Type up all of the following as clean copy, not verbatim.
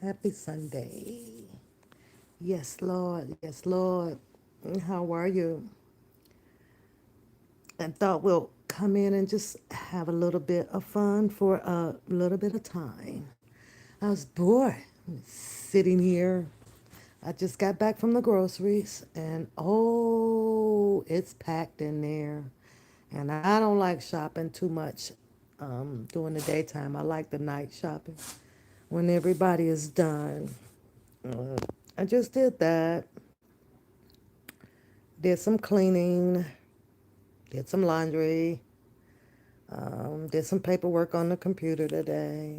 Happy Sunday. Yes, Lord. Yes, Lord. How are you? I thought we'll come in and just have a little bit of fun for a little bit of time. I was bored sitting here. I just got back from the groceries and oh, it's packed in there. And I don't like shopping too much during the daytime. I like the night shopping when everybody is done. Uh, I just did that. Did some cleaning, did some laundry, did some paperwork on the computer today,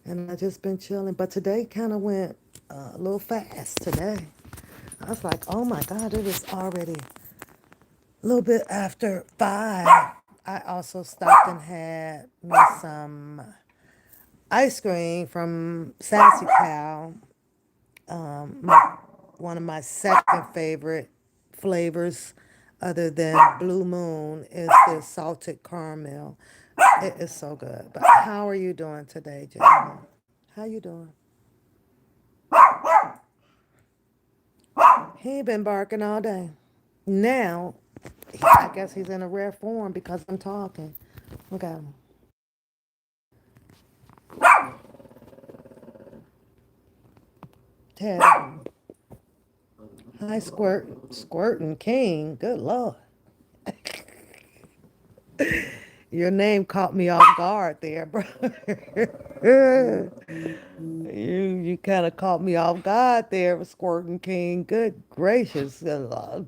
and I just been chilling. But today kind of went a little fast today. I was like, oh my God, it is already a little bit after 5. I also stopped and had me some ice cream from Sassy Cow. My, one of my second favorite flavors, other than Blue Moon, is the salted caramel. It is so good. But how are you doing today, Jenna? How you doing? He ain't been barking all day. Now, I guess he's in a rare form because I'm talking. Look at him. Ted. Hi, Squirtin' King. Good Lord. Your name caught me off guard there, bro. You kind of caught me off guard there, Squirtin' King. Good gracious. I'm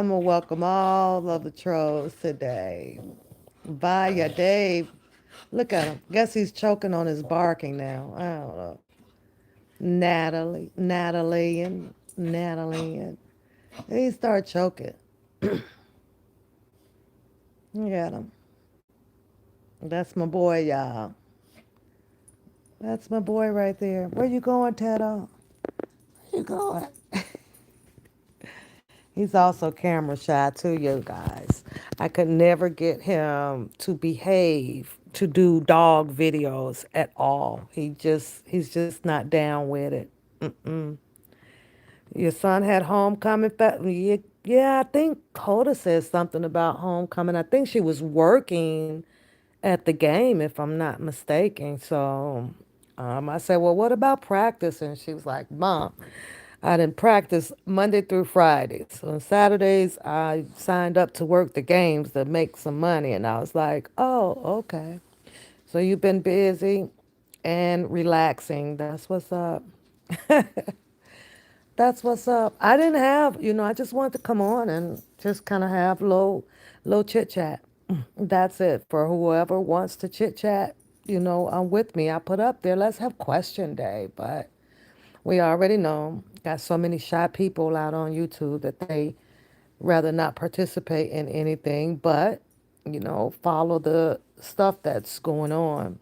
gonna welcome all of the trolls today. Vaya Dave. Look at him. Guess he's choking on his barking now. I don't know. Natalie, and he started choking. Look at him. That's my boy, y'all. That's my boy right there. Where you going, Teddo? Where you going? He's also camera shy too, you guys. I could never get him to behave to do dog videos at all. He's just not down with it. Mm-mm. Your son had homecoming. Yeah, I think Coda said something about homecoming. I think she was working at the game, if I'm not mistaken. So I said, well, what about practice? And she was like, Mom, I didn't practice Monday through Friday. So on Saturdays, I signed up to work the games to make some money. And I was like, oh, okay. So you've been busy and relaxing. That's what's up. That's what's up. I didn't have, I just wanted to come on and just kind of have low chit chat. That's it. For whoever wants to chit chat, I'm with me. I put up there, let's have question day. But we already know, got so many shy people out on YouTube that they rather not participate in anything but, follow the stuff that's going on.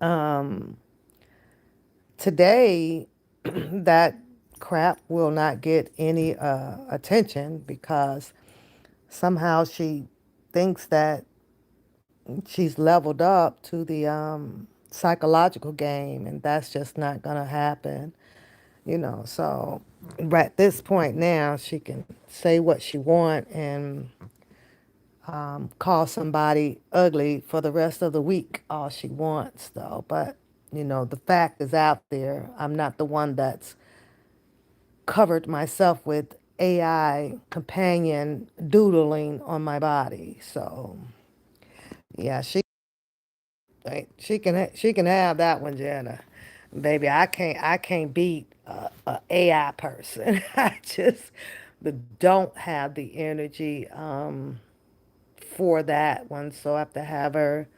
Um, Today, that crap will not get any attention because somehow she thinks that she's leveled up to the psychological game, and that's just not going to happen, So, at this point now, she can say what she want and call somebody ugly for the rest of the week, all she wants, though. But, the fact is out there. I'm not the one that's covered myself with AI companion doodling on my body. So yeah, she can have that one, Jenna. Baby, I can't beat a AI person. I just don't have the energy for that one. So I have to have her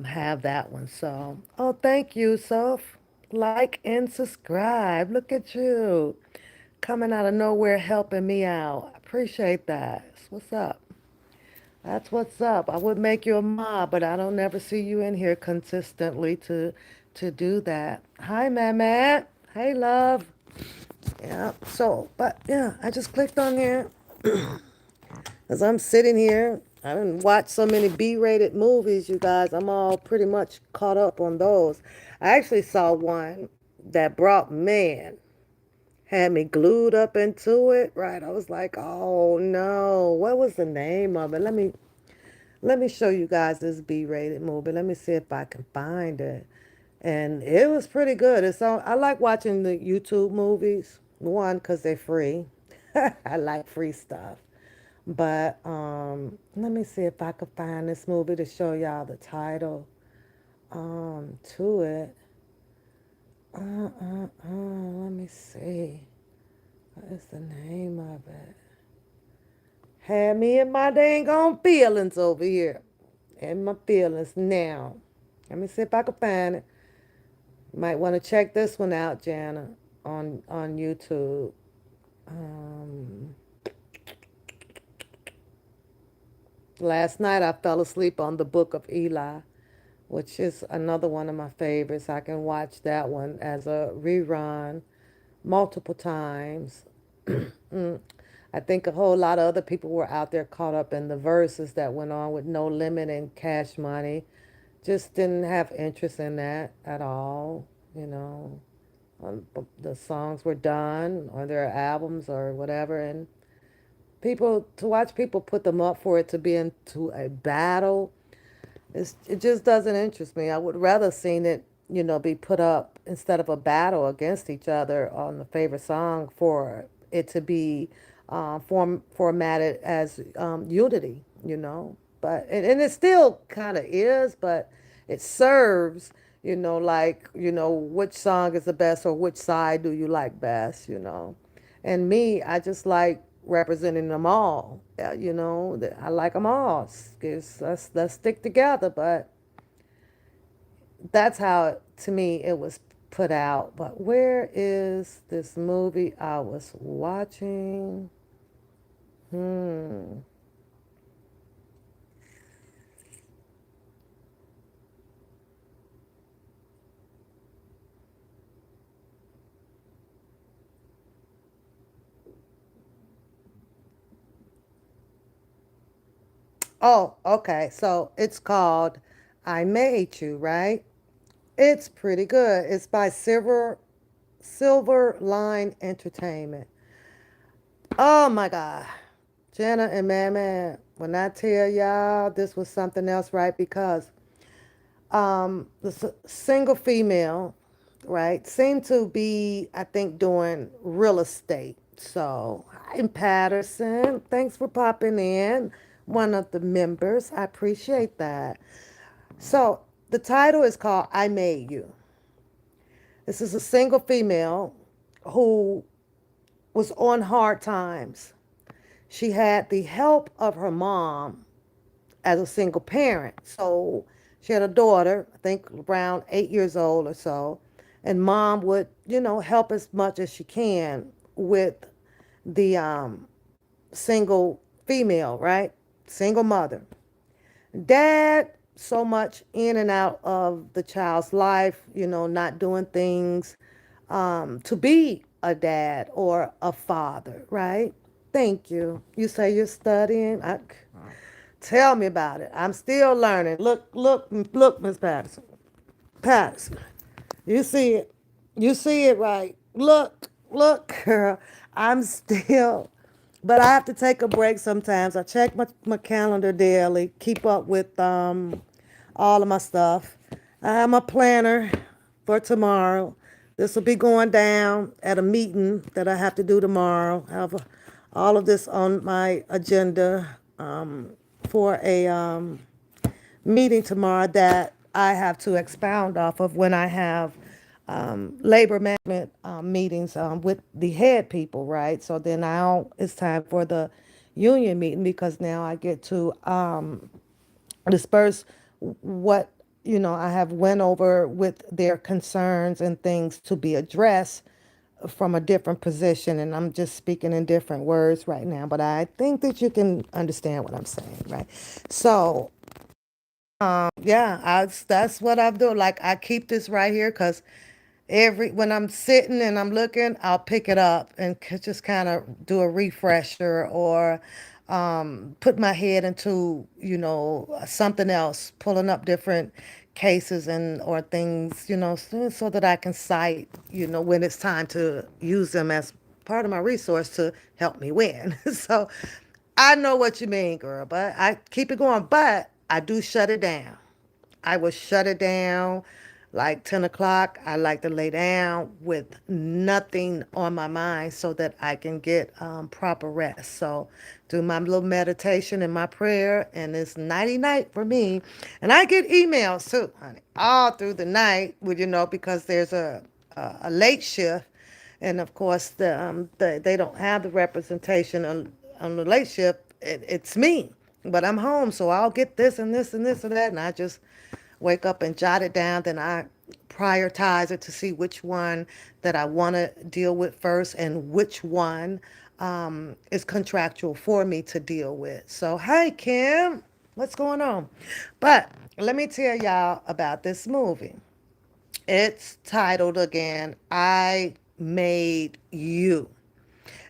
have that one. So oh, thank you, Soph. Like and subscribe. Look at you coming out of nowhere helping me out. I appreciate that. That's what's up. That's what's up. I would make you a mob, but I don't never see you in here consistently to do that. Hi, Matt. Hey, love. Yeah. So, but yeah, I just clicked on here because I'm sitting here. I didn't watch so many B-rated movies, you guys. I'm all pretty much caught up on those. I actually saw one that brought man, had me glued up into it. Right, I was like, oh no, what was the name of it? Let me show you guys this B-rated movie. Let me see if I can find it. And it was pretty good. It's on. I like watching the YouTube movies. One, because they're free. I like free stuff. But let me see if I could find this movie to show y'all the title to it. Let me see. What is the name of it? Had me in my dang on feelings over here. In my feelings now. Let me see if I can find it. You might want to check this one out, Jana, on YouTube. Um, Last night I fell asleep on the Book of Eli, which is another one of my favorites. I can watch that one as a rerun multiple times. Mm. I think a whole lot of other people were out there caught up in the verses that went on with No Limit and Cash Money. Just didn't have interest in that at all, you know. The songs were done or their albums or whatever, and people to watch people put them up for it to be into a battle, it just doesn't interest me. I would rather seen it, be put up instead of a battle against each other on the favorite song for it to be formatted as unity, But and it still kind of is, but it serves, like which song is the best or which side do you like best. And me, I just like representing them all. I like them all. Let's stick together. But that's how, to me, it was put out. But where is this movie I was watching? Hmm. Oh, okay. So it's called I Made You, right? It's pretty good. It's by Silver Line Entertainment. Oh my God. Jenna and Man, when I tell y'all this was something else, right? Because the single female, right, seemed to be, I think, doing real estate. So, hi, Patterson. Thanks for popping in. One of the members. I appreciate that. So, the title is called I Made You. This is a single female who was on hard times. She had the help of her mom as a single parent. So she had a daughter, I think around 8 years old or so, and mom would, help as much as she can with the single female, right? Single mother. Dad, so much in and out of the child's life, not doing things to be a dad or a father, right? Thank you. You say you're studying. Tell me about it. I'm still learning. Look, Miss Patterson. Patterson. You see it. You see it right. Look, girl. I'm still, but I have to take a break sometimes. I check my calendar daily, keep up with all of my stuff. I have my planner for tomorrow. This will be going down at a meeting that I have to do tomorrow. I have all of this on my agenda for a meeting tomorrow that I have to expound off of when I have labor management meetings with the head people, right? So then now it's time for the union meeting because now I get to disperse what I have went over with their concerns and things to be addressed from a different position, and I'm just speaking in different words right now, but I think that you can understand what I'm saying, right? So yeah, that's what I'm doing. Like I keep this right here because when I'm sitting and I'm looking, I'll pick it up and just kind of do a refresher or put my head into, something else, pulling up different cases and or things, so that I can cite, when it's time to use them as part of my resource to help me win. So I know what you mean, girl, but I keep it going. But I do shut it down. I will shut it down like 10 o'clock. I like to lay down with nothing on my mind so that I can get proper rest. So do my little meditation and my prayer, and it's nighty night for me. And I get emails too, honey, all through the night, because there's a late shift. And of course, they don't have the representation on the late shift. It's me, but I'm home, so I'll get this and this and this and that, and I just wake up and jot it down. Then I prioritize it to see which one that I want to deal with first and which one is contractual for me to deal with. So, hey, Kim, what's going on? But let me tell y'all about this movie. It's titled again, I Made You.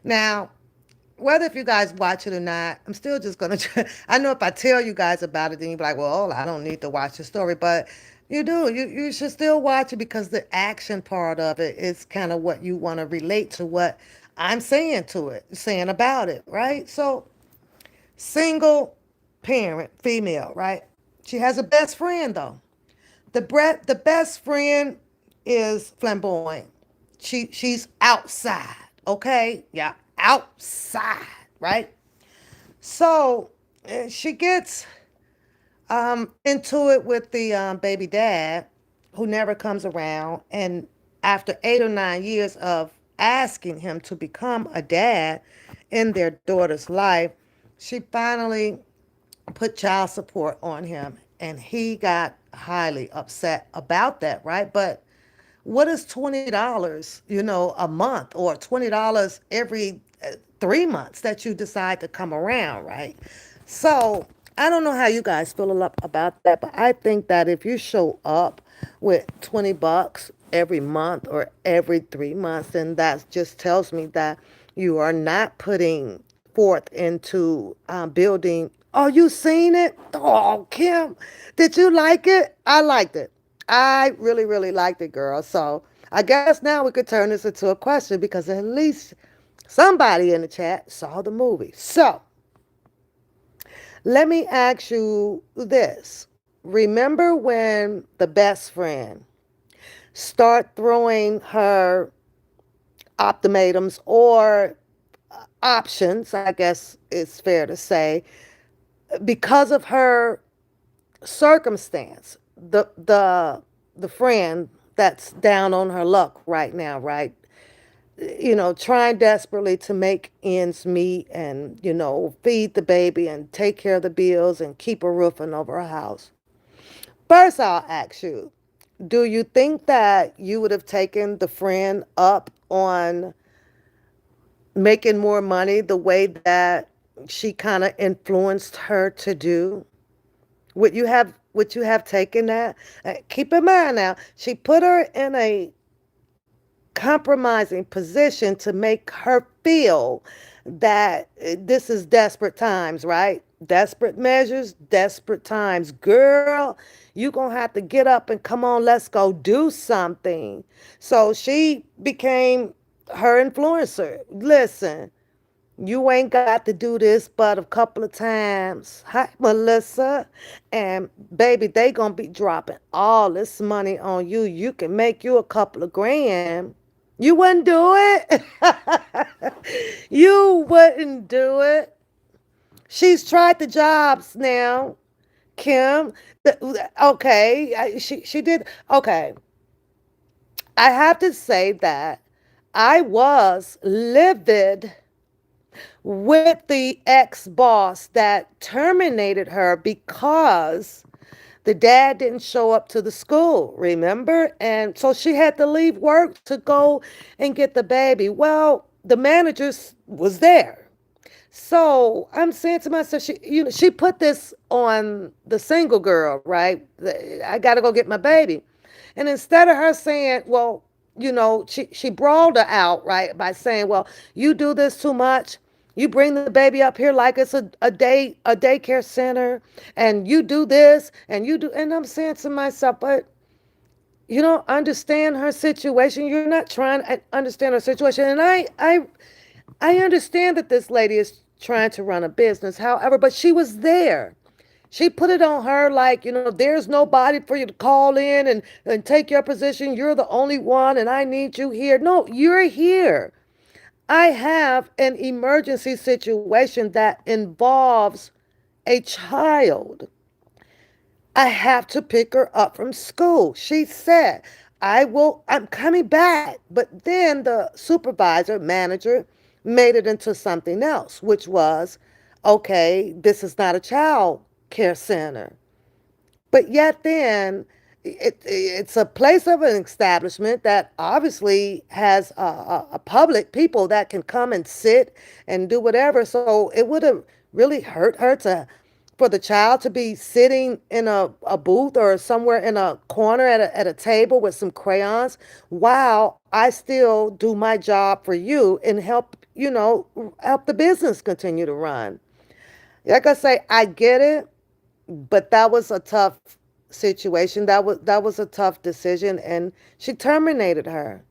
Now, whether if you guys watch it or not, I'm still just gonna try. I know if I tell you guys about it, then you'll be like, well, I don't need to watch the story. But you do. You should still watch it because the action part of it is kind of what you want to relate to what I'm saying to it, saying about it, right? So, single parent, female, right? She has a best friend though. The best friend is flamboyant. She's outside, okay? Yeah, outside, right? So she gets into it with the baby dad, who never comes around. And after 8 or 9 years of asking him to become a dad in their daughter's life, she finally put child support on him. And he got highly upset about that, right? But what is $20, a month, or $20 every 3 months that you decide to come around, right? So I don't know how you guys feel about that, but I think that if you show up with $20 every month or every 3 months, then that just tells me that you are not putting forth into building. Oh, you seen it? Oh, Kim, did you like it? I liked it. I really, really liked it, girl. So I guess now we could turn this into a question because at least somebody in the chat saw the movie. So let me ask you this. Remember when the best friend start throwing her ultimatums or options, I guess it's fair to say, because of her circumstance, the friend that's down on her luck right now, right? Trying desperately to make ends meet and, feed the baby and take care of the bills and keep a roofing over her house. First, I'll ask you, do you think that you would have taken the friend up on making more money the way that she kind of influenced her to do? Would you have taken that? Keep in mind now, she put her in a compromising position to make her feel that this is desperate times, right? Desperate measures, desperate times. Girl, you gonna have to get up and come on, let's go do something. So she became her influencer. Listen, you ain't got to do this but a couple of times. Hi, Melissa. And baby, they gonna be dropping all this money on you. You can make you a couple of grand. You wouldn't do it. You wouldn't do it. She's tried the jobs now, Kim. Okay, she did. Okay, I have to say that I was livid with the ex boss that terminated her because the dad didn't show up to the school, remember? And so she had to leave work to go and get the baby. Well, the manager was there. So I'm saying to myself, she put this on the single girl, right? I got to go get my baby. And instead of her saying, well, she brawled her out, right, by saying, well, you do this too much. You bring the baby up here like it's a daycare center, and you do this and you do, and I'm saying to myself, but you don't understand her situation. You're not trying to understand her situation. And I understand that this lady is trying to run a business. However, but she was there. She put it on her like, there's nobody for you to call in and take your position. You're the only one and I need you here. No, you're here. I have an emergency situation that involves a child. I have to pick her up from school. She said, I'm coming back. But then the supervisor, manager, made it into something else, which was, okay, this is not a child care center. But yet then it's a place of an establishment that obviously has a public people that can come and sit and do whatever. So it would have really hurt her to for the child to be sitting in a booth or somewhere in a corner at a table with some crayons while I still do my job for you and help the business continue to run. Like I say, I get it, but that was a tough situation. That was a tough decision, and she terminated her.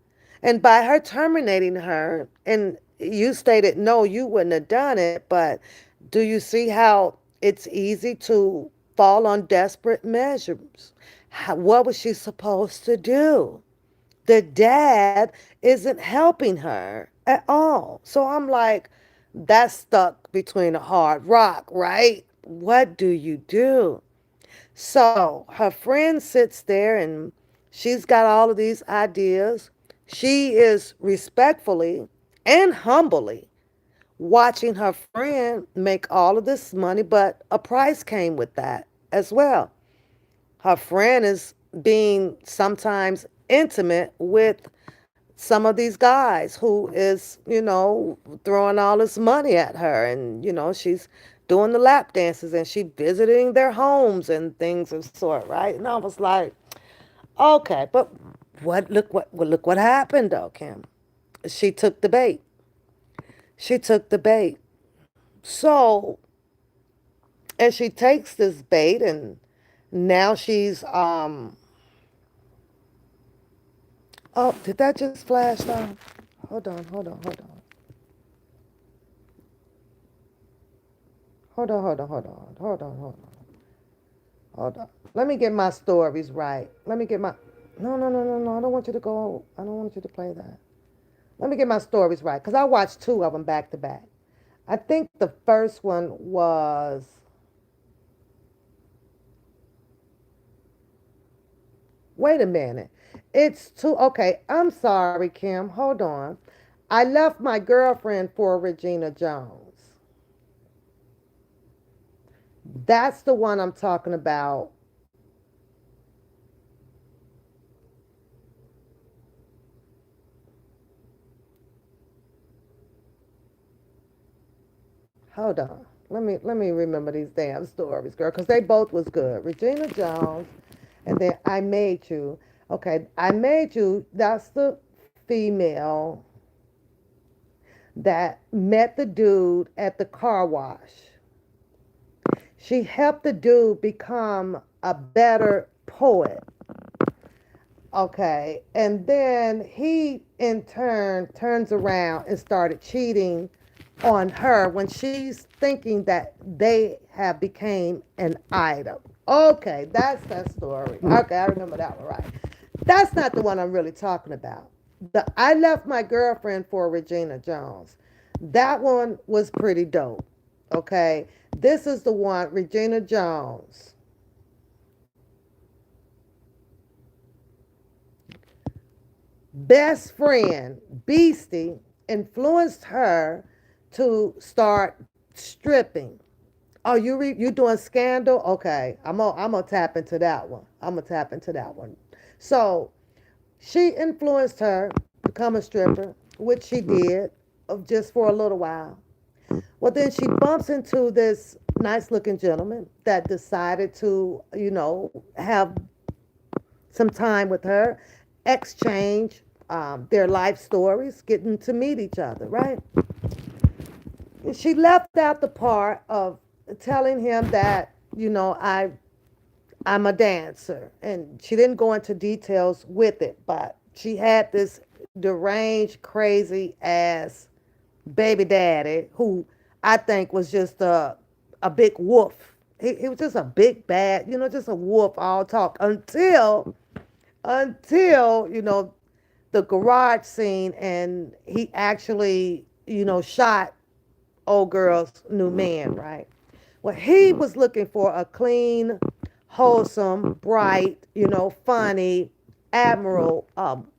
And by her terminating her, and you stated no, you wouldn't have done it, but do you see how it's easy to fall on desperate measures? What was she supposed to do? The dad isn't helping her at all. So I'm like, that's stuck between a hard rock, right? What do you do? So her friend sits there and she's got all of these ideas. She is respectfully and humbly watching her friend make all of this money, but a price came with that as well. Her friend is being sometimes intimate with some of these guys who is, throwing all this money at her, and she's doing the lap dances and she visiting their homes and things of sort, right? And I was like, okay, but look what happened though, Kim. She took the bait. She took the bait. So, and she takes this bait and now she's oh, did that just flash down? Hold on, hold on, hold on. Hold on, hold on, hold on, hold on, hold on. Hold on. Let me get my stories right. Let me get my. No, no, no, no, no. I don't want you to go. I don't want you to play that. Let me get my stories right because I watched two of them back to back. I think the first one was. Wait a minute. It's two. Okay, I'm sorry, Kim. Hold on. I left my girlfriend for Regina Jones. That's the one I'm talking about. Hold on. Let me remember these damn stories, girl, because they both was good. Regina Jones, and then I Made You. Okay, I Made You. That's the female that met the dude at the car wash. She helped the dude become a better poet. Okay, and then he in turn turns around and started cheating on her when she's thinking that they have became an item. Okay, that's that story. Okay, I remember that one right. That's not the one I'm really talking about. The I left my girlfriend for Regina Jones. That one was pretty dope. Okay, this is the one Regina Jones. Best friend Beastie influenced her to start stripping. Oh, you doing Scandal? Okay, I'm gonna tap into that one. I'm gonna tap into that one. So she influenced her to become a stripper, which she did just for a little while. Well, then she bumps into this nice looking gentleman that decided to, have some time with her, exchange their life stories, getting to meet each other, right? She left out the part of telling him that, I'm a dancer. And she didn't go into details with it, but she had this deranged, crazy ass baby daddy who I think was just a big wolf. He was just a big bad, just a wolf all talk until, the garage scene and he actually, shot old girl's new man, right? Well, he was looking for a clean, wholesome, bright, funny, admiral,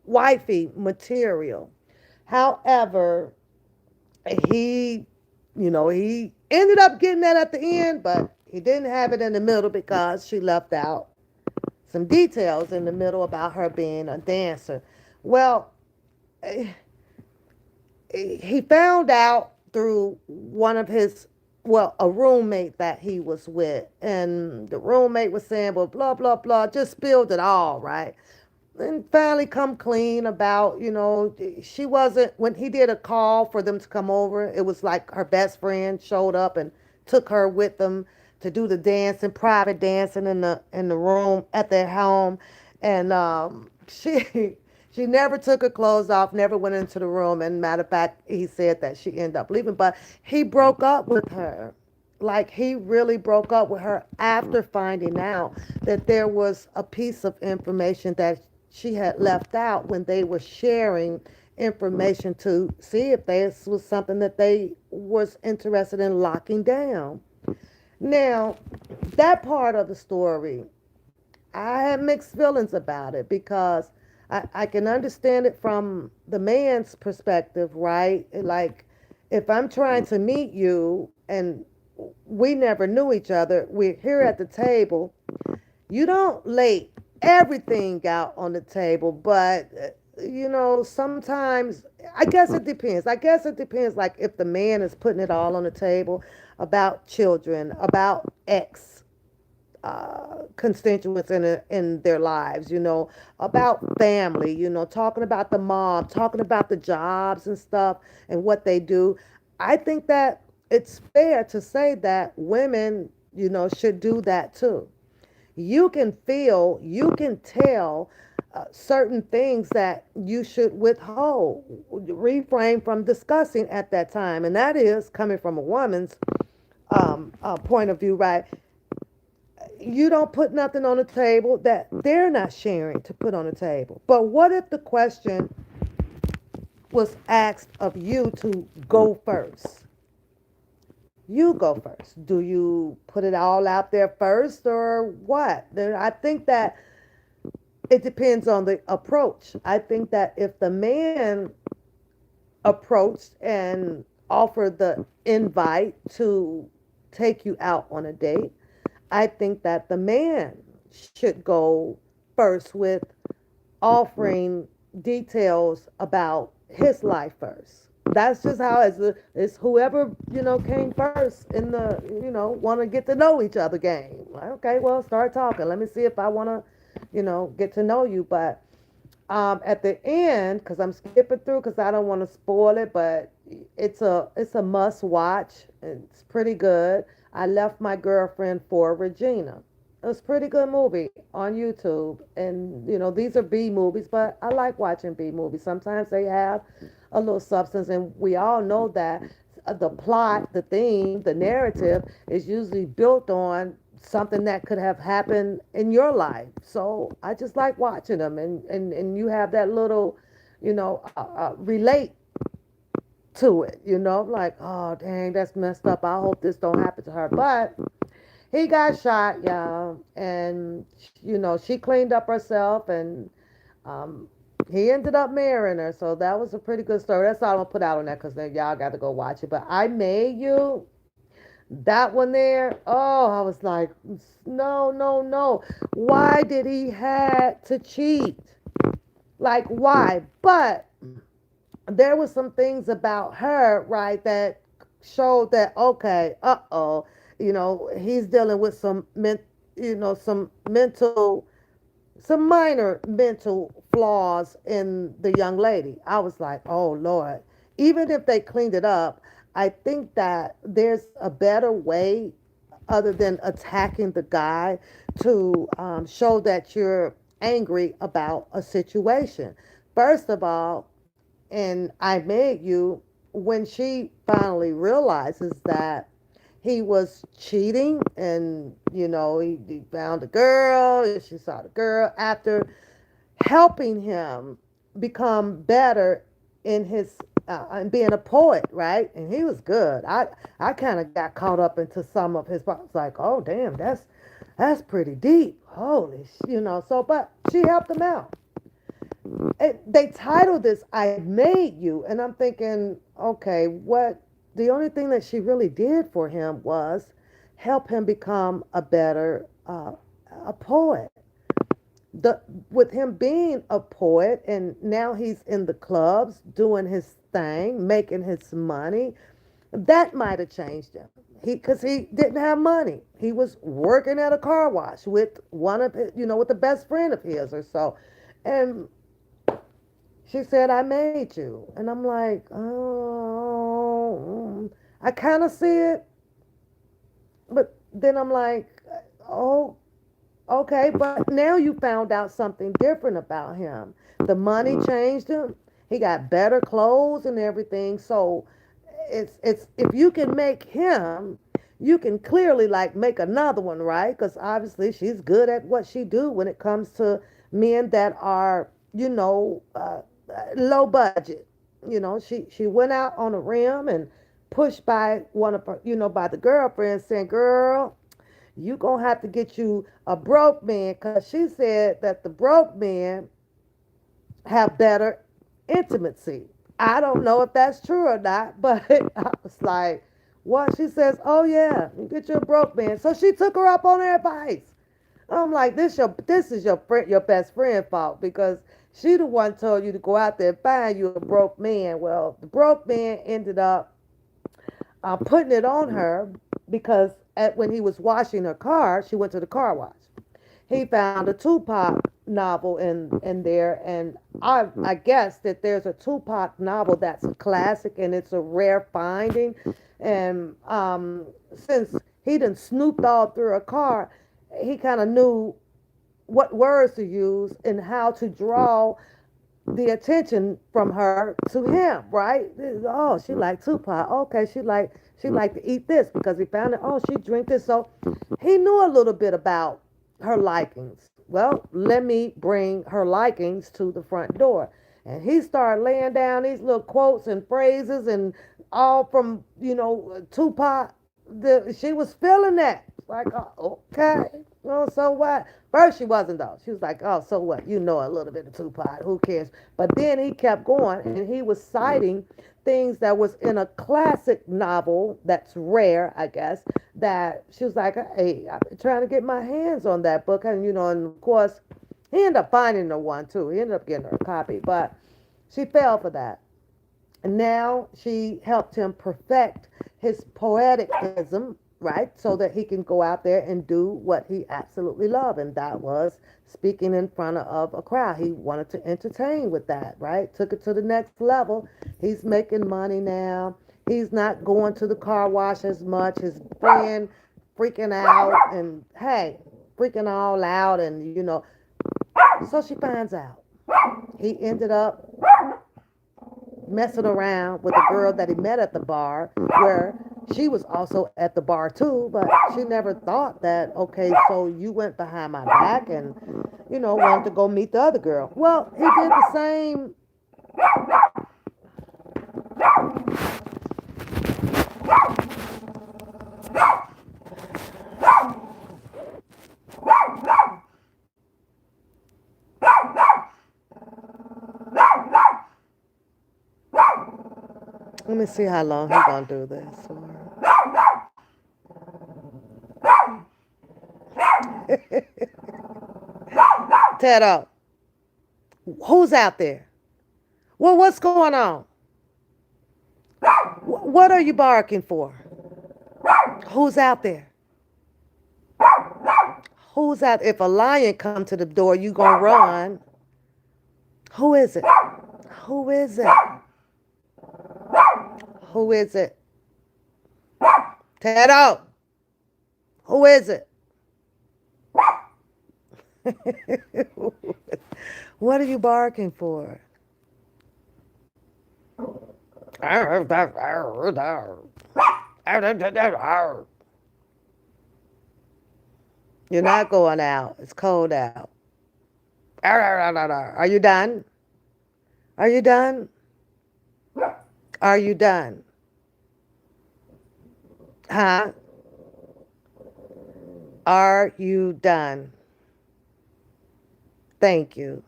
wifey material. However, he, he ended up getting that at the end, but he didn't have it in the middle because she left out some details in the middle about her being a dancer. Well, he found out through one of his, well, a roommate that he was with, and the roommate was saying, well, blah blah blah, just spilled it all, right? And finally come clean about, she wasn't, when he did a call for them to come over, it was like her best friend showed up and took her with them to do the dancing, private dancing in the room at their home. And she never took her clothes off, never went into the room. And matter of fact, he said that she ended up leaving, but he broke up with her. Like he really broke up with her after finding out that there was a piece of information that she had left out when they were sharing information to see if this was something that they was interested in locking down. Now, that part of the story, I had mixed feelings about it because I can understand it from the man's perspective, right? Like, if I'm trying to meet you and we never knew each other, we're here at the table, you don't lay everything out on the table, but sometimes I guess it depends. I guess it depends. Like if the man is putting it all on the table about children, about ex constituents in their lives, about family, talking about the mom, talking about the jobs and stuff and what they do. I think that it's fair to say that women, should do that too. You can feel, you can tell certain things that you should withhold, refrain from discussing at that time. And that is coming from a woman's point of view, right? You don't put nothing on the table that they're not sharing to put on the table. But what if the question was asked of you to go first? You go first. Do you put it all out there first or what? Then I think that it depends on the approach. I think that if the man approached and offered the invite to take you out on a date, I think that the man should go first with offering details about his life first. That's just how it's whoever came first in the want to get to know each other game. Like, okay, well, start talking. Let me see if I want to get to know you. But at the end, because I'm skipping through because I don't want to spoil it, but it's a must watch. It's pretty good. I left my girlfriend for Regina. It was a pretty good movie on YouTube, and these are B movies, but I like watching B movies. Sometimes they have a little substance, and we all know that the plot, the theme, the narrative is usually built on something that could have happened in your life. So I just like watching them, and you have that little, relate to it. Like, oh dang, that's messed up. I hope this don't happen to her. But he got shot, y'all, and she cleaned up herself, and um, he ended up marrying her. So that was a pretty good story. That's all I'm gonna put out on that because then y'all got to go watch it. But I Made You, that one there, oh, I was like, no, no, no. Why did he had to cheat? Like, why? But there was some things about her, right, that showed that, okay, uh-oh, he's dealing with some mental, some minor mental flaws in the young lady. I was like, oh Lord. Even if they cleaned it up, I think that there's a better way other than attacking the guy to show that you're angry about a situation. First of all, and I made you, when she finally realizes that he was cheating and, he found a girl, and she saw the girl after helping him become better in his and being a poet, right? And he was good. I kind of got caught up into some of his. I was like, oh damn, that's pretty deep. Holy, So, but she helped him out. They titled this "I Made You," and I'm thinking, okay, what? The only thing that she really did for him was help him become a better a poet. the with him being a poet and now he's in the clubs doing his thing, making his money, that might have changed him. Because he didn't have money. He was working at a car wash with one of his, with the best friend of his or so. And she said, I made you. And I'm like, oh, I kind of see it. But then I'm like, oh, okay, but now you found out something different about him. The money changed him. He got better clothes and everything. So it's if you can make him, you can clearly like make another one, right? Because obviously she's good at what she do when it comes to men that are, low budget. She went out on a rim and pushed by one of her, by the girlfriend saying, girl, you gonna have to get you a broke man, because she said that the broke men have better intimacy. I don't know if that's true or not, but I was like, what? She says, oh yeah, you get you a broke man. So she took her up on her advice. I'm like, this is your friend, your best friend fault, because she the one told you to go out there and find you a broke man. Well, the broke man ended up putting it on her because when he was washing her car, she went to the car wash. He found a Tupac novel in there, and I guess that there's a Tupac novel that's a classic and it's a rare finding. And since he done snooped all through her car, he kind of knew what words to use and how to draw the attention from her to him, right? Oh, she liked Tupac. Okay, she liked to eat this because he found it. Oh, she drink this. So he knew a little bit about her likings. Well, let me bring her likings to the front door. And he started laying down these little quotes and phrases and all from, Tupac. She was feeling that. Like, oh, okay. Oh, so what? First, she wasn't, though. She was like, oh, so what? You know a little bit of Tupac. Who cares? But then he kept going and he was citing things that was in a classic novel that's rare, I guess, that she was like, hey, I've been trying to get my hands on that book. And of course, he ended up finding her one, too. He ended up getting her a copy, but she fell for that. And now she helped him perfect his poeticism, right? So that he can go out there and do what he absolutely loved. And that was speaking in front of a crowd. He wanted to entertain with that, right? Took it to the next level. He's making money now. He's not going to the car wash as much. His friend freaking out and, hey, freaking all out. And, so she finds out. He ended up messing around with a girl that he met at the bar, where she was also at the bar too, but she never thought that, okay, so you went behind my back and, wanted to go meet the other girl. Well, he did the same. Let me see how long he's gonna do this for. Tedo, who's out there? Well, what's going on? What are you barking for? Who's out there? Who's out? If a lion come to the door, you gonna run. Who is it? Who is it? Who is it? Tato, who is it? What are you barking for? You're not going out. It's cold out. Are you done? Are you done? Are you done? Huh? Are you done? Thank you.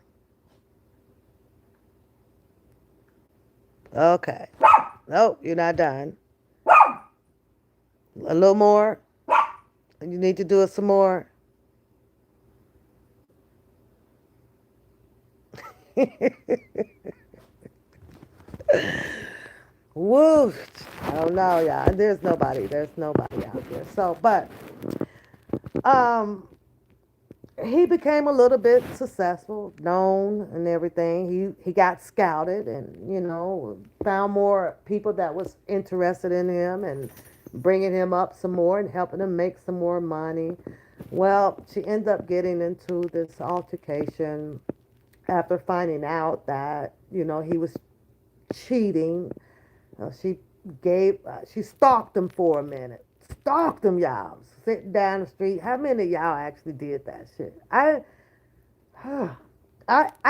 Okay. Nope, you're not done. A little more. You need to do it some more. Woo! I don't know, y'all. There's nobody. There's nobody out there. So, but um, he became a little bit successful, known and everything. He got scouted, and found more people that was interested in him, and bringing him up some more and helping him make some more money. Well, she ended up getting into this altercation after finding out that he was cheating. She stalked him for a minute. Stalked him, y'all. Sitting down the street. How many of y'all actually did that shit? I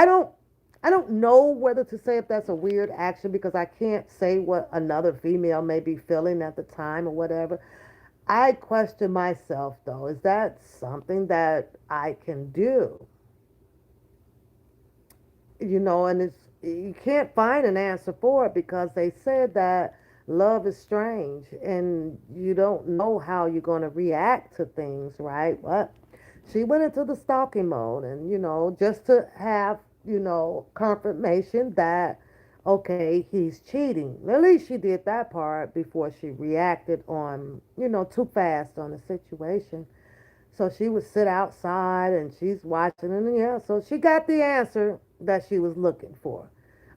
don't know whether to say if that's a weird action because I can't say what another female may be feeling at the time or whatever. I question myself though. Is that something that I can do? And you can't find an answer for it because they said that love is strange and you don't know how you're going to react to things, right? But she went into the stalking mode, and just to have confirmation that okay, he's cheating. At least she did that part before she reacted on too fast on the situation. So she would sit outside and she's watching, and yeah, so she got the answer that she was looking for.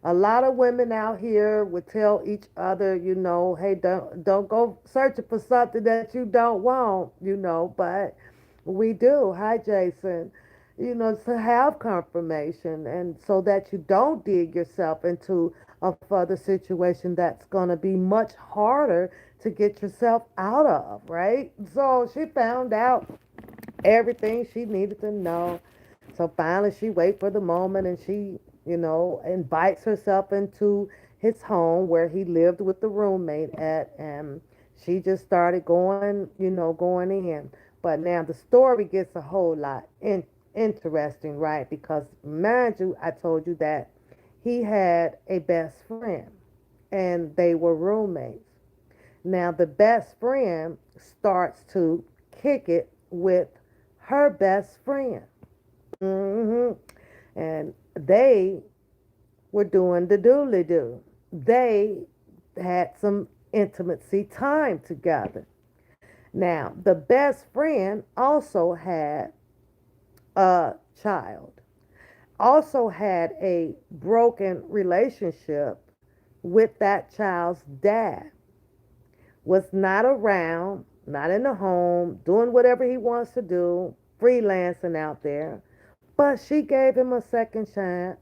A lot of women out here would tell each other, hey, don't go searching for something that you don't want, but we do. Hi, Jason. To have confirmation, and so that you don't dig yourself into a further situation that's going to be much harder to get yourself out of, right? So she found out everything she needed to know. So finally, she wait for the moment, and she, invites herself into his home where he lived with the roommate at, and she just started going in. But now the story gets a whole lot interesting, right? Because mind you, I told you that he had a best friend, and they were roommates. Now the best friend starts to kick it with her best friend. hmm And they were doing the doodly do. They had some intimacy time together. Now, the best friend also had a child, also had a broken relationship with that child's dad, was not around, not in the home, doing whatever he wants to do, freelancing out there. But she gave him a second time,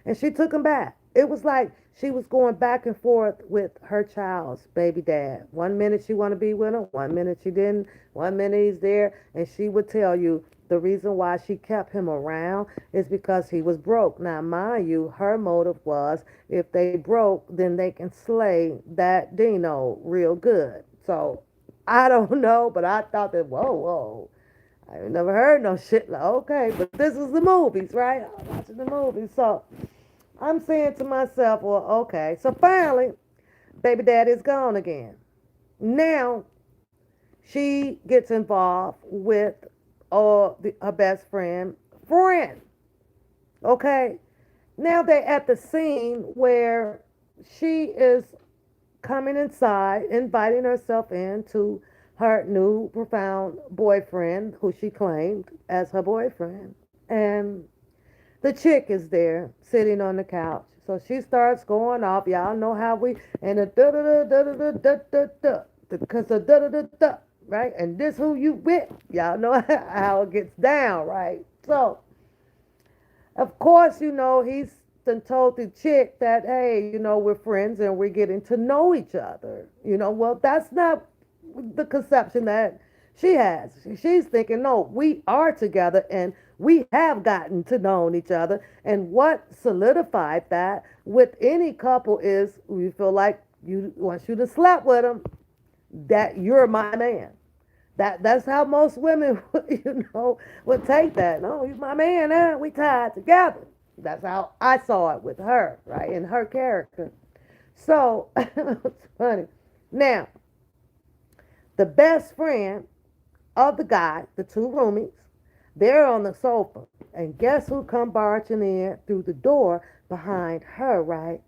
and she took him back. It was like she was going back and forth with her child's baby dad. One minute she wanted to be with him, one minute she didn't. One minute he's there, and she would tell you the reason why she kept him around is because he was broke. Now, mind you, her motive was if they broke, then they can slay that Dino real good. So I don't know, but I thought that whoa. I ain't never heard no shit like, okay, but this is the movies, right? I'm watching the movies. So I'm saying to myself, well, okay. So finally, baby daddy's gone again. Now she gets involved with her best friend. Okay. Now they're at the scene where she is coming inside, inviting herself into her new profound boyfriend, who she claimed as her boyfriend. And the chick is there sitting on the couch. So she starts going off. Y'all know how we, and a da da da da da da da da. because of da da da da, right? And this who you with. Y'all know how it gets down, right? So, of course, he's done told the chick that, hey, we're friends and we're getting to know each other. Well, that's not the conception that she has. She's thinking, no, we are together and we have gotten to know each other. And what solidified that with any couple is we feel like you once you to slept with them, that you're my man. That's how most women, would take that. No, he's my man. We tied together. That's how I saw it with her, right, in her character. So it's funny. Now, the best friend of the guy, the two roomies, they're on the sofa, and guess who come barging in through the door behind her, right?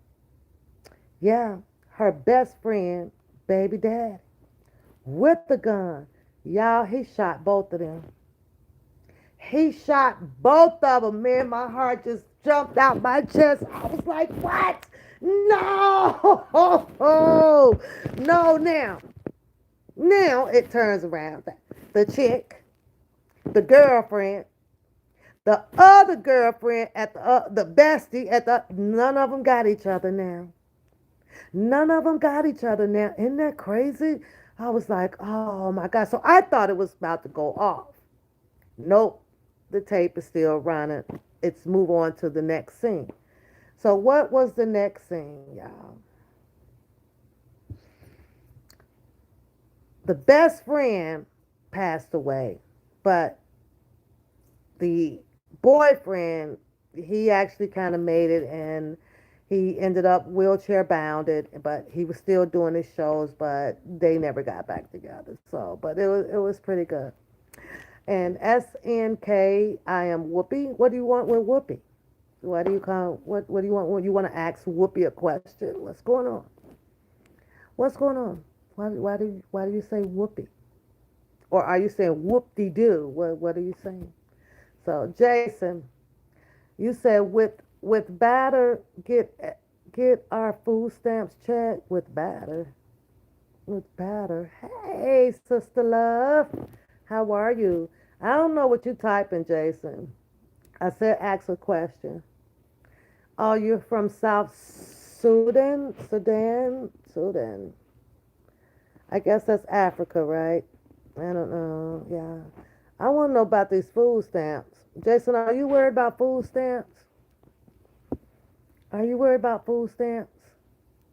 Yeah, her best friend, baby daddy, with the gun. Y'all, he shot both of them. He shot both of them, man. My heart just jumped out my chest. I was like, what? No! No, now. Now it turns around. The chick, the girlfriend, the other girlfriend at the bestie at none of them got each other now. None of them got each other now. Isn't that crazy? I was like, oh my God. So I thought it was about to go off. Nope. The tape is still running. It's move on to the next scene. So what was the next scene, y'all? The best friend passed away, but the boyfriend, he actually kind of made it, and he ended up wheelchair bounded, but he was still doing his shows, but they never got back together. So, but it was pretty good. And SNK, I am Whoopi. What do you want with Whoopi? What do you call what do you want when you want to ask Whoopi a question? What's going on? What's going on? Why do you say Whoopi? Or are you saying whoop de doo? What are you saying? So Jason, you said with batter get our food stamps checked with batter. With batter. Hey, sister love. How are you? I don't know what you're typing, Jason. I said ask a question. Oh, you're from South Sudan? Sudan. I guess that's Africa, right? I don't know. Yeah. I want to know about these food stamps. Jason, are you worried about food stamps? Are you worried about food stamps?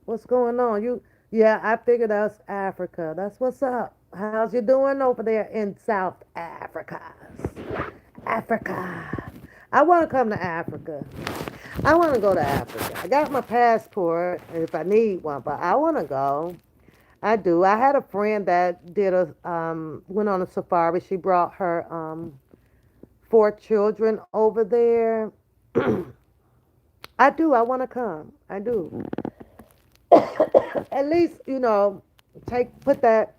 What's going on? Yeah, I figured that's Africa. That's what's up. How's you doing over there in South Africa? Africa. I want to come to Africa. I want to go to Africa. I got my passport if I need one, but I want to go. I do. I had a friend that did went on a safari. She brought her four children over there. I do. I want to come. I do. At least put that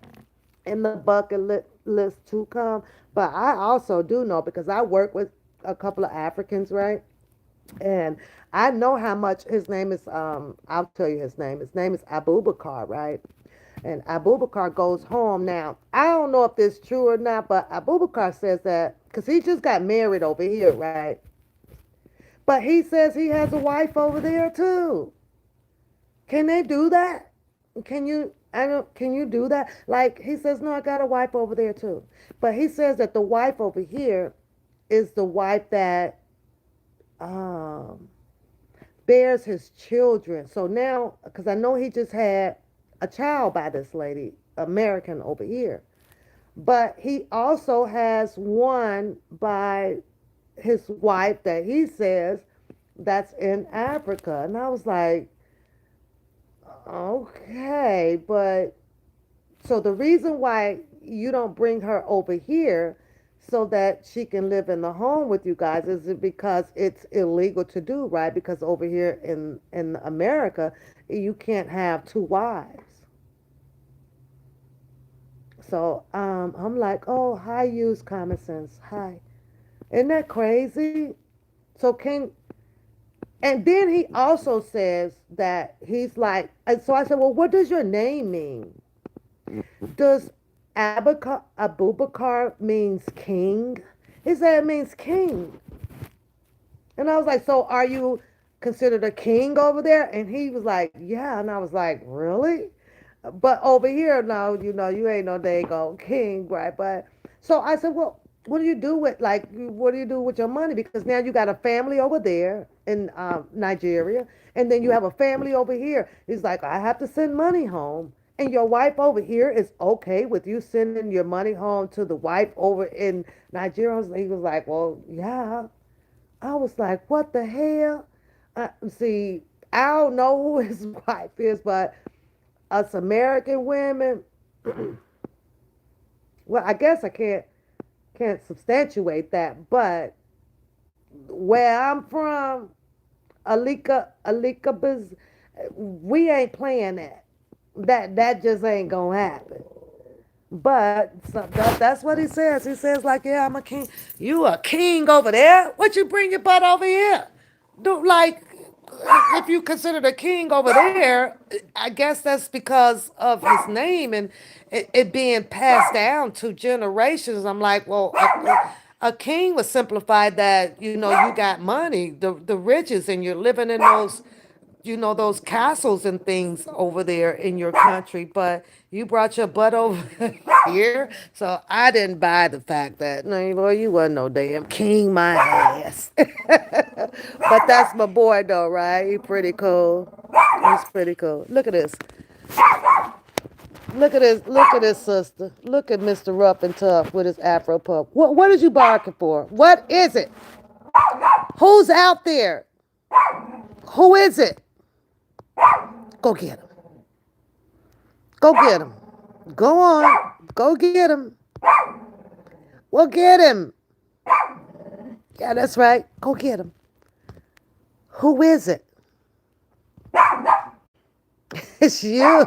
in the list to come. But I also do know because I work with a couple of Africans, right? And I know how much his name is. I'll tell you his name. His name is Abubakar, right? And Abubakar goes home now. I don't know if this is true or not, but Abubakar says that because he just got married over here, right? But he says he has a wife over there too. Can they do that? Can you? I don't. Can you do that? Like he says, no, I got a wife over there too. But he says that the wife over here is the wife that um, bears his children. So now, because I know he just had a child by this lady, American over here, but he also has one by his wife that he says that's in Africa. And I was like, okay, but so the reason why you don't bring her over here so that she can live in the home with you guys is it because it's illegal to do, right? Because over here in America, you can't have two wives. So I'm like, oh, hi, use common sense. Hi. Isn't that crazy? So can and then he also says that he's like, and so I said, well, what does your name mean? Does Abubakar means king? He said it means king. And I was like, so are you considered a king over there? And he was like, yeah. And I was like, really? But over here, no, you ain't no daggone king, right? But so I said, well, what do you do with what do you do with your money? Because now you got a family over there in Nigeria, and then you have a family over here. He's like, I have to send money home, and your wife over here is okay with you sending your money home to the wife over in Nigeria. He was like, well, yeah. I was like, what the hell? See, I don't know who his wife is, but us American women, well, I guess I can't substantiate that, but where I'm from, Alika, we ain't playing that. That just ain't gonna happen. But so that's what he says. He says like, yeah, I'm a king. You a king over there? What you bring your butt over here? Do like if you consider the king over there, I guess that's because of his name and it being passed down to generations. I'm like, well, a king was simplified that you got money, the riches, and you're living in those those castles and things over there in your country, but you brought your butt over here. So I didn't buy the fact that, no, boy, you wasn't no damn king, my ass. But that's my boy, though, right? He pretty cool. He's pretty cool. Look at this. Look at this. Look at this, sister. Look at Mr. Rough and Tough with his Afro puff. What is you barking for? What is it? Who's out there? Who is it? Go get him. Go get him. Go on. Go get him. Well, get him. Yeah, that's right. Go get him. Who is it? It's you.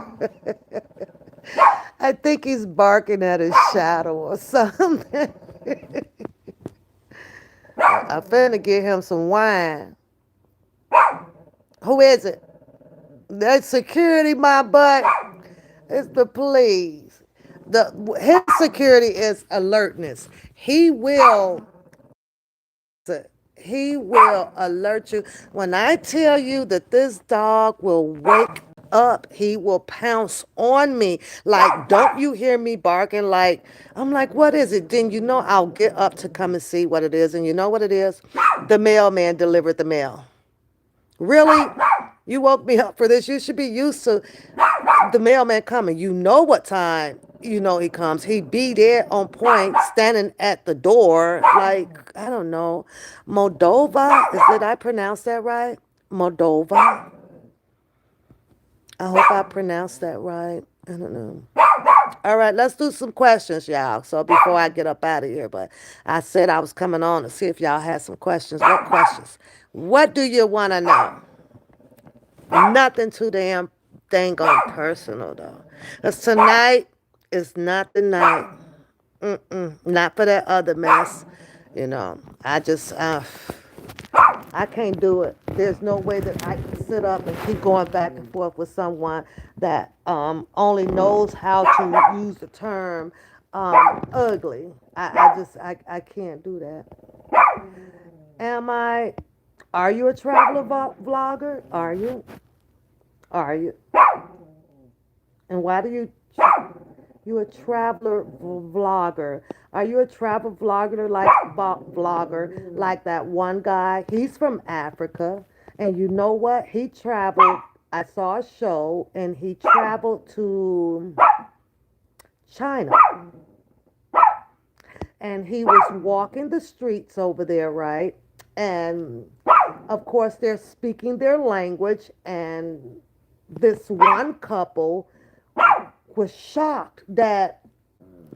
I think he's barking at his shadow or something. I'm finna get him some wine. Who is it? That's security, my butt. It's the police. His security is alertness. He will alert you. When I tell you that this dog will wake up, he will pounce on me. Like, don't you hear me barking? Like, I'm like, what is it? Then I'll get up to come and see what it is. And you know what it is? The mailman delivered the mail. Really? You woke me up for this. You should be used to the mailman coming. You know what time he comes. He be there on point, standing at the door. Like, I don't know. Moldova? Did I pronounce that right? Moldova? I hope I pronounced that right. I don't know. All right, let's do some questions, y'all. So before I get up out of here, but I said I was coming on to see if y'all had some questions. What questions? What do you want to know? Nothing too damn dang on personal though. Cause tonight is not the night. Not for that other mess. I just I can't do it. There's no way that I can sit up and keep going back and forth with someone that only knows how to use the term ugly. I can't do that. Am I? Are you a traveler vlogger? Are you? Are you? And why do you a traveler vlogger? Are you a travel vlogger like that one guy? He's from Africa, and you know what? He traveled. I saw a show, and he traveled to China, and he was walking the streets over there, right? And of course, they're speaking their language, and this one couple was shocked that,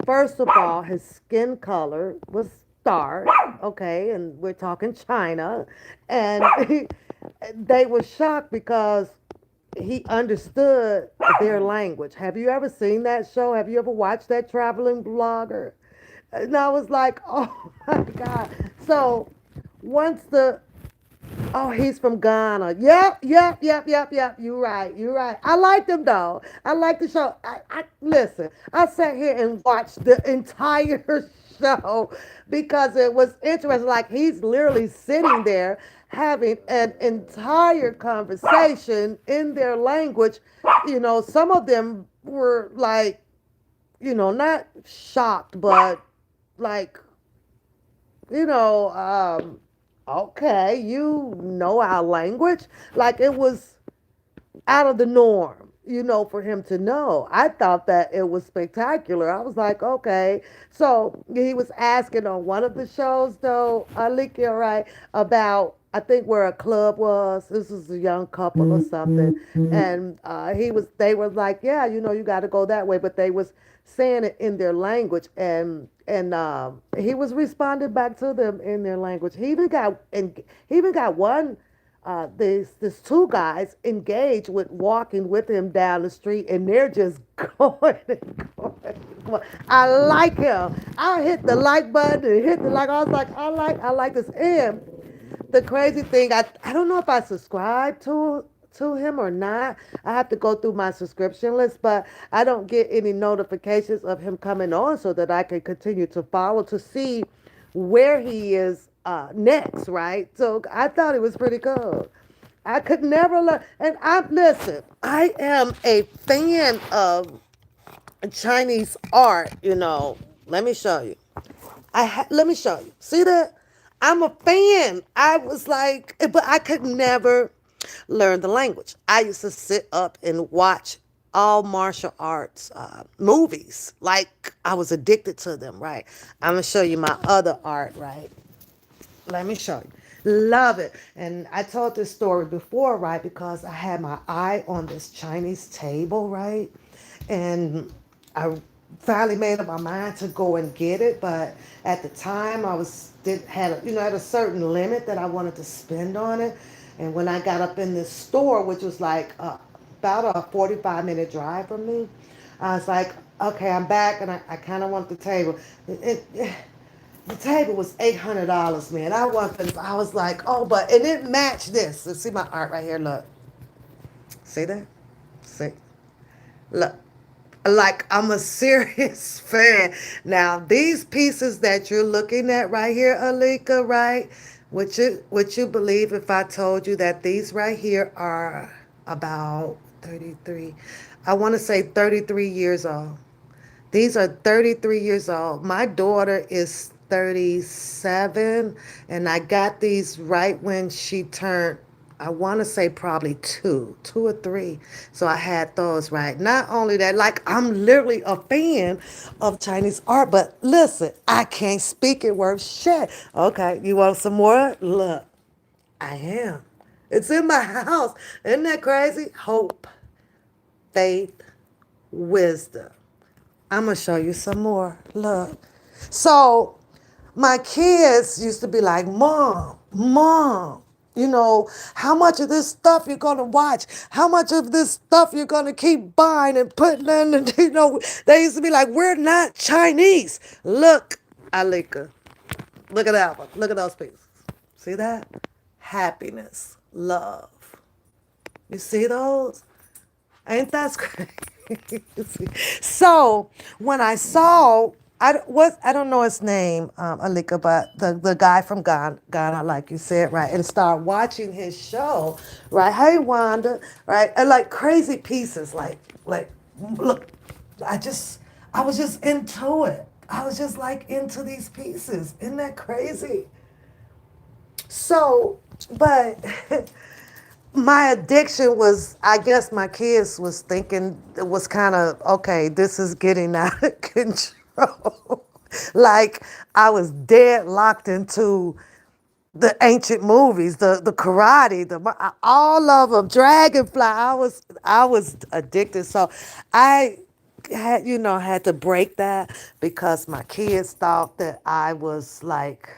first of all, his skin color was dark, okay, and we're talking China, and they were shocked because he understood their language. Have you ever seen that show? Have you ever watched that traveling blogger? And I was like, oh my God. So once the Oh, he's from Ghana. Yep, yep, yep, yep, yep. You're right. You're right. I like them though. I like the show. I listen. I sat here and watched the entire show because it was interesting. Like he's literally sitting there having an entire conversation in their language. Some of them were like, not shocked, but like, you know, okay, you know our language. Like it was out of the norm, for him to know. I thought that it was spectacular. I was like, okay. So he was asking on one of the shows, though, Alikia, right, about, I think where a club was. This was a young couple or something. And they were like, yeah, you got to go that way. But they was saying it in their language. And he was responding back to them in their language. He even got one these two guys engaged with walking with him down the street, and they're just going and going. And going. I like him. I hit the like button and hit the like. I was like, I like this. And the crazy thing, I don't know if I subscribe to him or not. I have to go through my subscription list, but I don't get any notifications of him coming on so that I can continue to follow to see where he is next, right? So I thought it was pretty cool. I could never learn. And listen, I am a fan of Chinese art, Let me show you. Let me show you. See that? I'm a fan. I was like, but I could never learn the language. I used to sit up and watch all martial arts movies. Like I was addicted to them, right? I'm gonna show you my other art, right? Let me show you. Love it. And I told this story before, right? Because I had my eye on this Chinese table, right? And I finally made up my mind to go and get it, but at the time I was did had had a certain limit that I wanted to spend on it. And when I got up in this store, which was like about a 45-minute drive from me, I was like, okay, I'm back, and I kind of want the table. The table was $800, man. I was like, oh, but and it matched this. Let's see my art right here. Look, see that? See, look, like I'm a serious fan. Now these pieces that you're looking at right here, Alika, right? Would you believe if I told you that these right here are about 33? I want to say 33 years old. These are 33 years old. My daughter is 37, and I got these right when she turned, I want to say probably two or three. So I had those right. Not only that, like I'm literally a fan of Chinese art, but listen, I can't speak it worth shit. Okay, you want some more? Look, I am. It's in my house. Isn't that crazy? Hope, faith, wisdom. I'm gonna show you some more. Look. So my kids used to be like, Mom, how much of this stuff you're gonna watch? How much of this stuff you're gonna keep buying and putting in? And, they used to be like, we're not Chinese. Look, Alika, look at that one. Look at those pieces. See that? Happiness, love. You see those? Ain't that crazy? So when I saw, I don't know his name, Alika, but the guy from Ghana, like you said, right, and start watching his show, right? Hey Wanda, right, and like crazy pieces, like look, I was just into it. I was just like into these pieces. Isn't that crazy? So, but my addiction was, I guess my kids was thinking it was kind of okay, this is getting out of control. Like I was dead locked into the ancient movies, the karate, all of them, Dragonfly. I was addicted. So I had to break that because my kids thought that I was like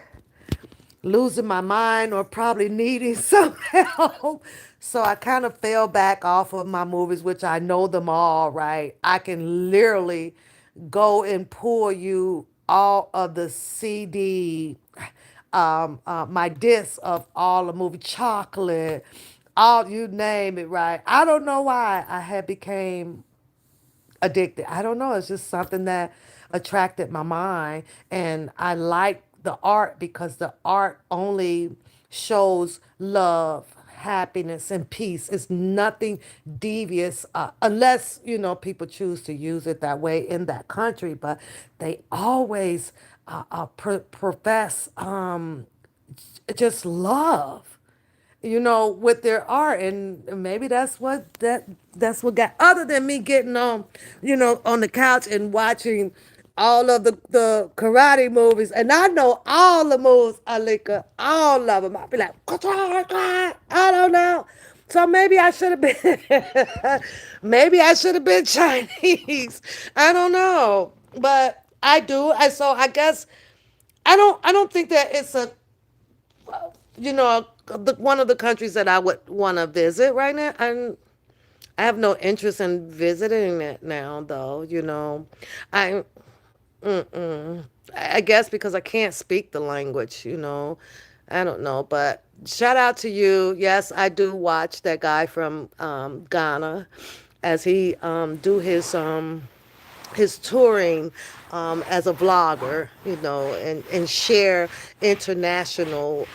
losing my mind or probably needing some help. So I kind of fell back off of my movies, which I know them all, right? I can literally go and pull you all of the CD. my disc of all the movie chocolate, all you name it, right? I don't know why I had became addicted. I don't know. It's just something that attracted my mind. And I like the art because the art only shows love, happiness, and peace. It's nothing devious, unless, people choose to use it that way in that country. But they always profess just love, with their art. And maybe that's what got, other than me getting on, on the couch and watching all of the karate movies. And I know all the moves, Alika, all of them. I'll be like, I don't know. So maybe I should have been maybe I should have been Chinese. I don't know. But I do. And so I guess I don't think that it's a one of the countries that I would want to visit right now. I have no interest in visiting it now, though. I I guess because I can't speak the language. I don't know, but shout out to you. Yes, I do watch that guy from Ghana as he do his touring as a vlogger, and share international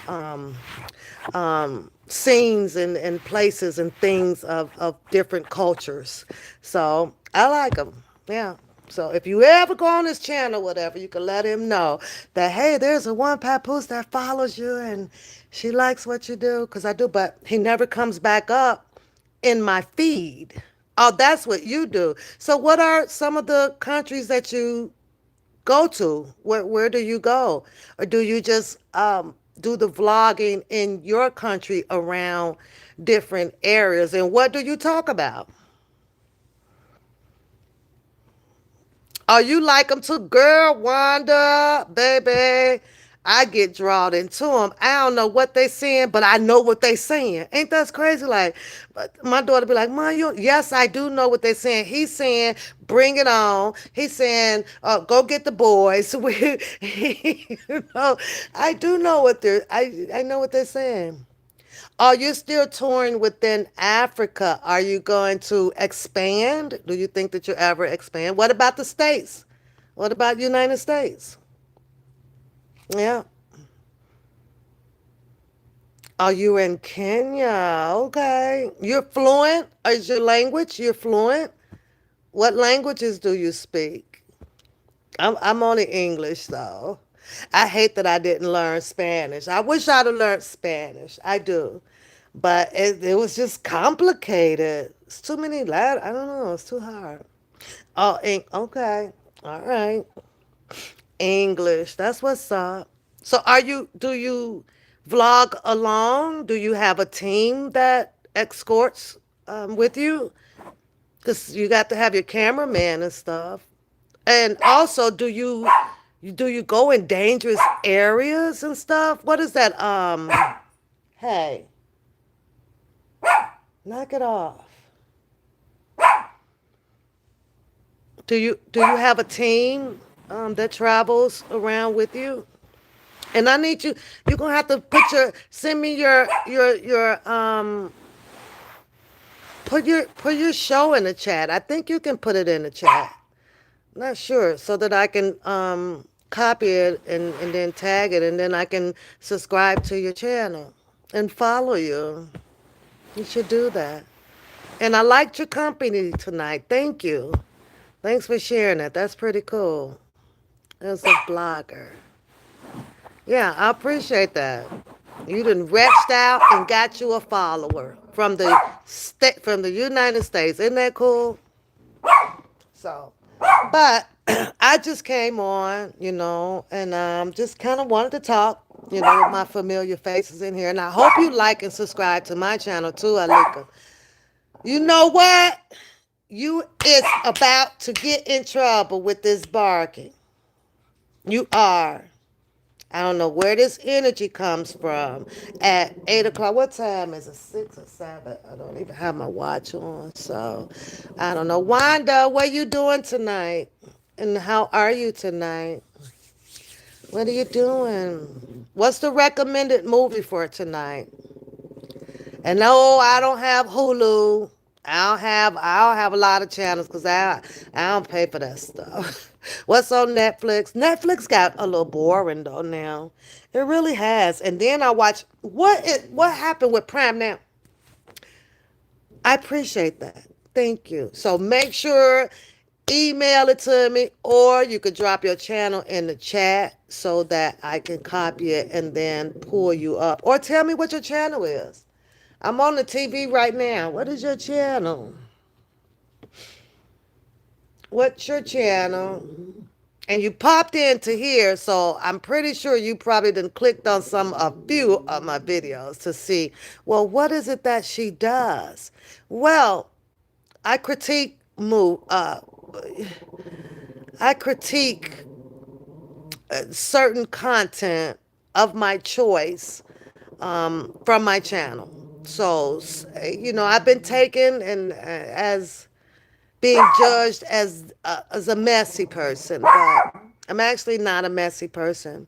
scenes and places and things of different cultures. So I like him. Yeah. So if you ever go on his channel, whatever, you can let him know that, hey, there's a one papoose that follows you and she likes what you do. Because I do, but he never comes back up in my feed. Oh, that's what you do. So what are some of the countries that you go to? Where do you go? Or do you just do the vlogging in your country around different areas? And what do you talk about? Oh, you like them too, girl, Wanda, baby. I get drawn into them. I don't know what they saying, but I know what they saying. Ain't that crazy? Like, but my daughter be like, "Mom, yes, I do know what they saying." He's saying, "Bring it on." He's saying, "Go get the boys." I do know what I know what they're saying. Are you still touring within Africa? Are you going to expand? Do you think that you ever expand? What about the States? What about United States? Yeah. Are you in Kenya? Okay. You're fluent? Is your language? You're fluent? What languages do you speak? I'm only English though. I hate that I didn't learn Spanish. I wish I'd have learned Spanish. I do. But it was just complicated. It's too many letters. I don't know. It's too hard. Oh, okay. All right. English. That's what's up. So do you vlog alone? Do you have a team that escorts with you? Because you got to have your cameraman and stuff. And also, do you go in dangerous areas and stuff? What is that? Hey, knock it off. Do you have a team that travels around with you? And I need you. You're gonna have to send me your put your show in the chat. I think you can put it in the chat. Not sure, so that I can copy it and then tag it, and then I can subscribe to your channel and follow you. You should do that. And I liked your company tonight. Thank you. Thanks for sharing that. That's pretty cool. As a blogger. Yeah, I appreciate that. You done reached out and got you a follower from the United States. Isn't that cool? So, but I just came on, and just kind of wanted to talk, with my familiar faces in here. And I hope you like and subscribe to my channel too, Alika. You know what? You is about to get in trouble with this barking. You are. I don't know where this energy comes from. At 8 o'clock, what time is it? 6 or 7? I don't even have my watch on, so I don't know. Wanda, what you doing tonight? And how are you tonight? What are you doing? What's the recommended movie for tonight? And no, I don't have Hulu. I don't have a lot of channels because I don't pay for that stuff. What's on Netflix? Netflix got a little boring though now. It really has. And then I watch what happened with Prime now. I appreciate that. Thank you. So make sure email it to me or you could drop your channel in the chat so that I can copy it and then pull you up. Or tell me what your channel is. I'm on the TV right now. What is your channel? What's your channel? And you popped into here, so I'm pretty sure you probably done clicked on a few of my videos to see, well, what is it that she does? Well, I critique move. I critique certain content of my choice from my channel. So, I've been taken and as being judged as a messy person, but I'm actually not a messy person.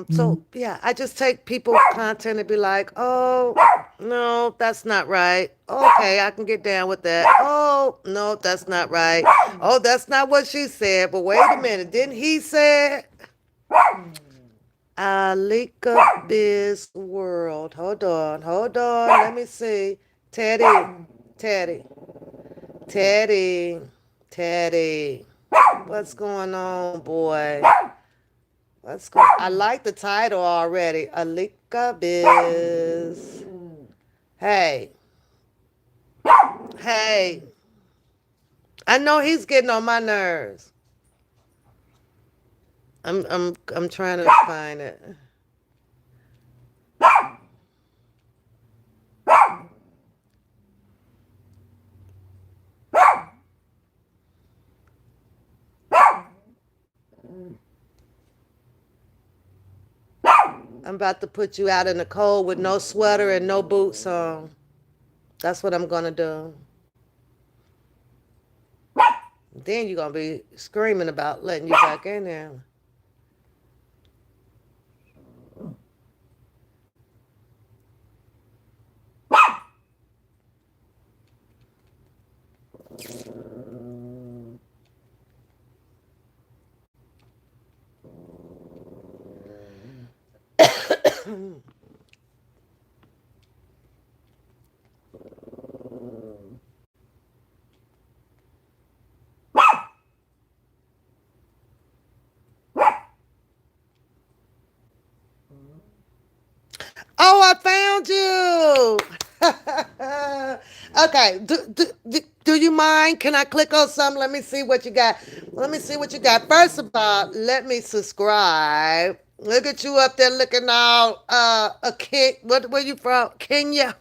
So yeah, I just take people's content and be like, oh no, that's not right. Okay, I can get down with that. Oh no, that's not right. Oh, that's not what she said. But wait a minute, didn't he say it? Alika Biz World. Hold on. Let me see. Teddy, Teddy, Teddy. What's going on, boy? I like the title already. Alika Biz. Hey, hey. I know he's getting on my nerves. I'm trying to find it. I'm about to put you out in the cold with no sweater and no boots on. That's what I'm gonna do. Then you're gonna be screaming about letting you back in there. Oh, I found you. Okay. Do you mind? Can I click on something? Let me see what you got. Let me see what you got. First of all, let me subscribe. Look at you up there looking all a kid. Where you from? Kenya.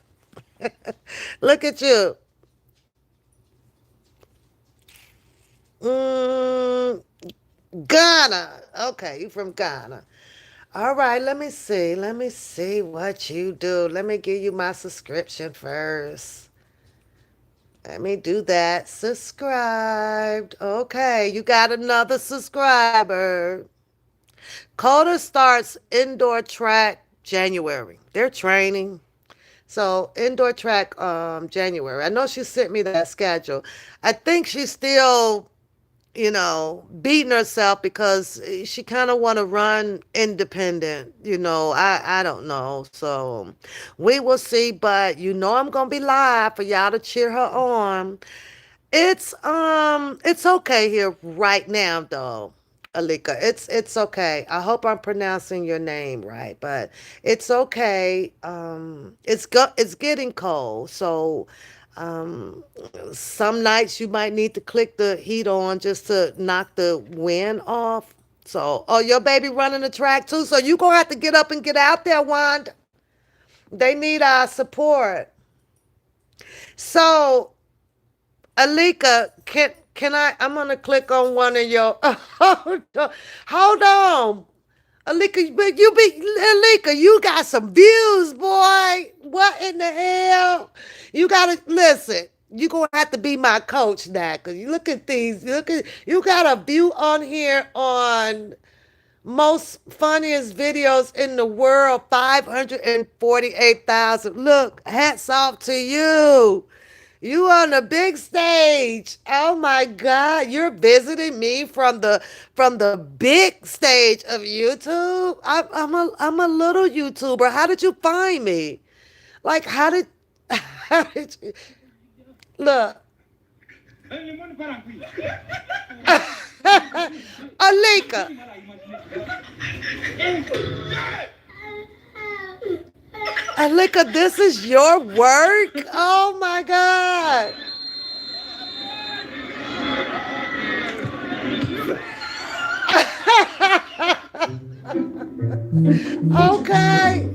Look at you. Mm, Ghana. Okay, you from Ghana. All right, let me see. Let me see what you do. Let me give you my subscription first. Let me do that. Subscribed. Okay, you got another subscriber. Coda starts indoor track January. They're training. So indoor track January. I know she sent me that schedule. I think she's still beating herself because she kind of want to run independent. I don't know. So we will see. But I'm gonna be live for y'all to cheer her on. It's okay here right now though. Alika, it's okay. I hope I'm pronouncing your name right, but it's okay. It's getting cold, so um, some nights you might need to click the heat on just to knock the wind off. So, oh, your baby running the track too, so you gonna have to get up and get out there, Wanda. They need our support. So, Alika, can I? I'm gonna click on one of your. Hold on, Alika, but Alika, you got some views, boy. What in the hell? You gotta listen. You gonna have to be my coach now, cause you look at these. You got a view on here on Most funniest videos in the world, 548,000. Look, hats off to you. You on the big stage. Oh my God. You're visiting me from the big stage of YouTube. I'm a little YouTuber. How did you find me? Like how did how did you look? Alika. Alika, this is your work? Oh my God. Okay.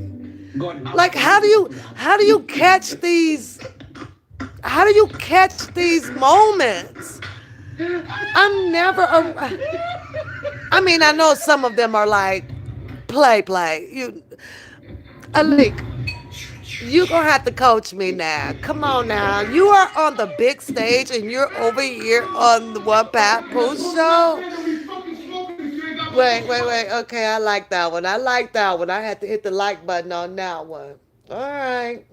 Like how do you catch these moments? I'm never I mean, I know some of them are like play. Alik, you gonna have to coach me now. Come on now. You are on the big stage and you're over here on the One Pat Pooh show. Wait. Okay, I like that one. I like that one. I had to hit the like button on that one. All right.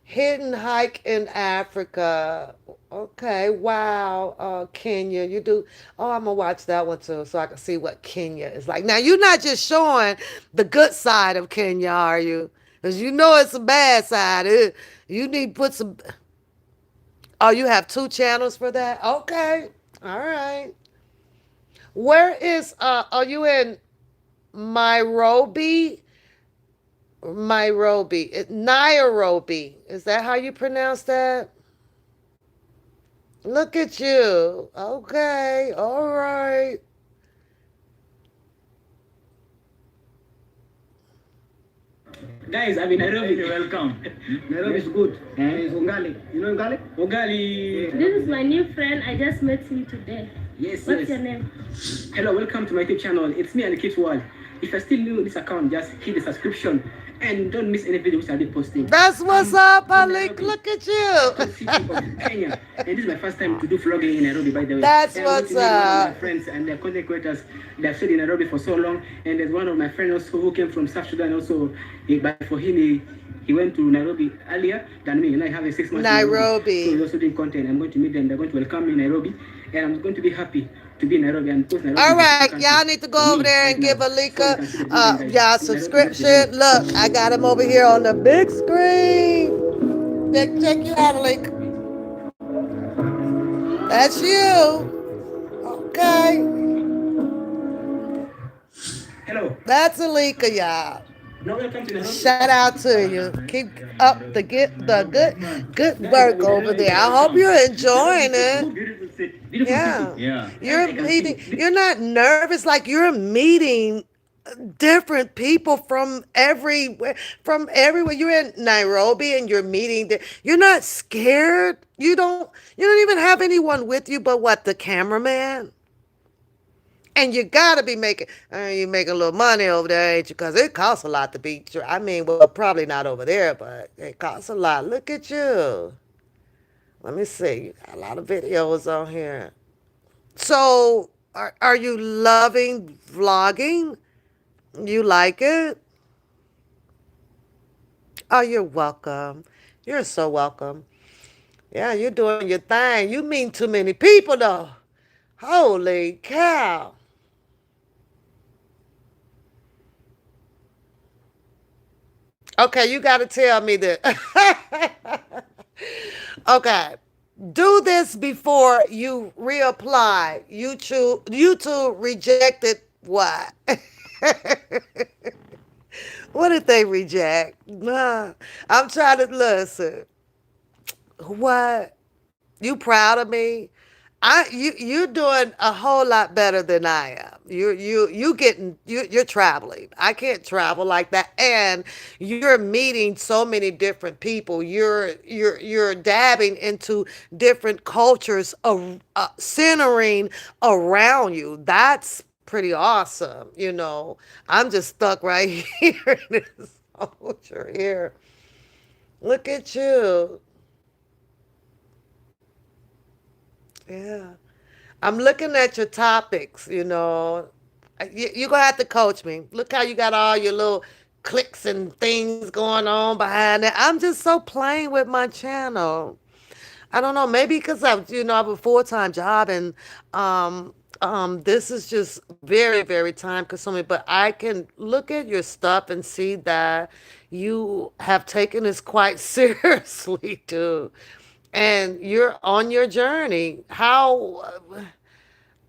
Hidden hike in Africa. Okay, wow. Kenya. You do. Oh, I'm gonna watch that one too, so I can see what Kenya is like. Now, you're not just showing the good side of Kenya, are you? Because you know it's a bad side. You need to put some. Oh, you have two channels for that. Okay, all right. Where is? Are you in Nairobi? Nairobi. Is that how you pronounce that? Look at you. Okay. All right. Guys, I'm in Nairobi. You're welcome. Nairobi is good. It's Ungali. You know Ungali? Ungali. This is my new friend. I just met him today. Yes, What's yes. your name? Hello, welcome to my YouTube channel. It's me, Alikit World. If you're still new to this account, just hit the subscription and don't miss any video which I'll be posting. That's what's up, in Alik. Nairobi, Look at capital you. city of Kenya. And this is my first time to do vlogging in Nairobi, by the way. That's And I want what's to meet one of my up. friends and their content creators. They've stayed in Nairobi for so long. And there's one of my friends also who came from South Sudan also. But for him, he went to Nairobi earlier than me. And I have a 6 months in Nairobi. So he's Nairobi. also doing content. I'm going to meet them. They're going to welcome me in Nairobi. And I'm going to be happy to be in Nairobi. And post Nairobi All is a cool right, country y'all need to for go over me there right and give now. So you Alika can see the building, guys. y'all Nairobi is beautiful. subscription. Look, I got him over here on the big screen. Check you out, Alika. That's you. Okay. Hello. That's Alika, y'all. Now welcome to Nairobi. Shout out to you. Keep up the good Guys, I'm work in over Nairobi. there. You're I hope welcome. you're Nairobi enjoying is a it. so beautiful city. Beautiful city. Yeah. Yeah. And You're I can see meeting, you're not nervous like you're meeting different people from everywhere. You're in Nairobi and you're meeting you're not scared. You don't even have anyone with you but what, the cameraman? And you gotta be making, you making a little money over there, ain't you? Because it costs a lot to be. I mean, well, probably not over there, but it costs a lot. Look at you. Let me see. You got a lot of videos on here. So, are you loving vlogging? You like it? Oh, you're welcome. You're so welcome. Yeah, you're doing your thing. You meet too many people, though. Holy cow. Okay, you got to tell me that. Okay. Do this before you reapply. YouTube rejected what? What did they reject? Nah, I'm trying to listen. What? You proud of me? You're doing a whole lot better than I am. You're traveling. I can't travel like that, and you're meeting so many different people. You're dabbing into different cultures, centering around you. That's pretty awesome. I'm just stuck right here in this culture here. Look at you. Yeah. I'm looking at your topics, You're gonna have to coach me. Look how you got all your little clicks and things going on behind it. I'm just so plain with my channel. I don't know, maybe because I have a full-time job and this is just very, very time consuming. But I can look at your stuff and see that you have taken this quite seriously, too. And you're on your journey.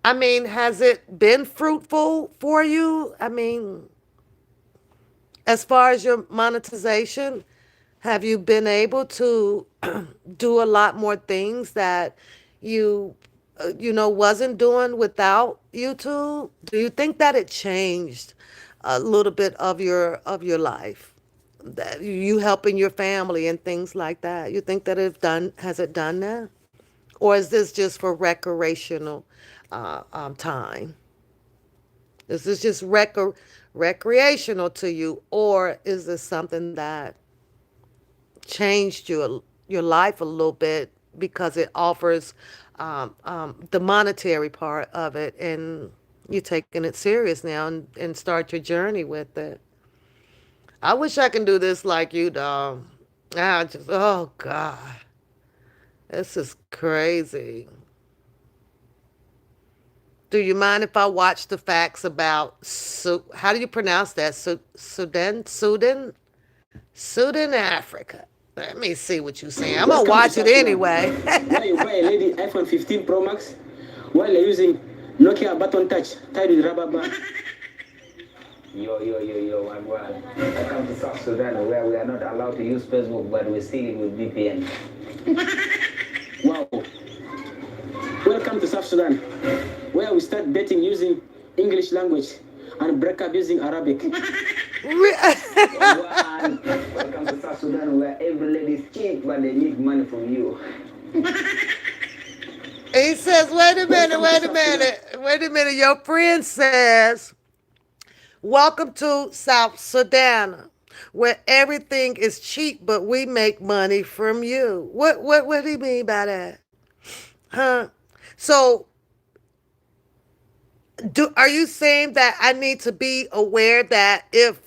I mean, has it been fruitful for you? I mean, as far as your monetization, have you been able to do a lot more things that you, wasn't doing without YouTube? Do you think that it changed a little bit of your life? That you helping your family and things like that. You think that has it done that? Or is this just for recreational time? Is this just recreational to you, or is this something that changed your life a little bit because it offers the monetary part of it, and you're taking it serious now and start your journey with it? I wish I can do this like you, dog. Oh God, this is crazy. Do you mind if I watch the facts about how do you pronounce that? Sudan, Africa. Let me see what you're saying. I'm gonna Welcome to watch it South Sudan, anyway. where you buy a lady iPhone 15 Pro Max while you're using Nokia button touch tied with rubber band. Yo, I'm well. I come to South Sudan where we are not allowed to use Facebook, but we're stealing with VPN. Wow. Welcome to South Sudan, where we start dating using English language and break up using Arabic. Welcome to South Sudan where every lady is cheap, but they need money from you. He says, wait a minute. Your friend says, welcome to South Sudan, where everything is cheap, but we make money from you. What do you mean by that? Huh? So, are you saying that I need to be aware that if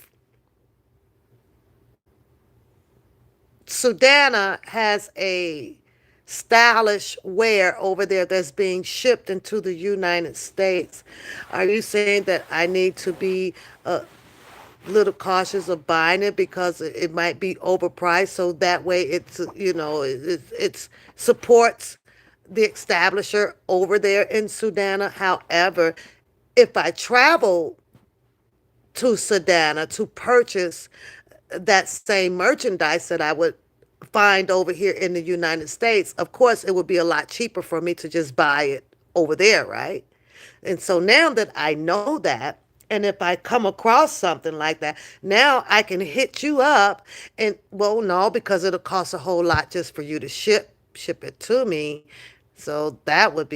Sudana has a stylish wear over there that's being shipped into the United States, are you saying that I need to be a little cautious of buying it because it might be overpriced? So that way it's supports the establisher over there in Sudana. However, if I travel to Sudana to purchase that same merchandise that I would find over here in the United States, of course, it would be a lot cheaper for me to just buy it over there, right? And so now that I know that, and if I come across something like that, now I can hit you up and, well, no, because it'll cost a whole lot just for you to ship it to me. So that wouldn't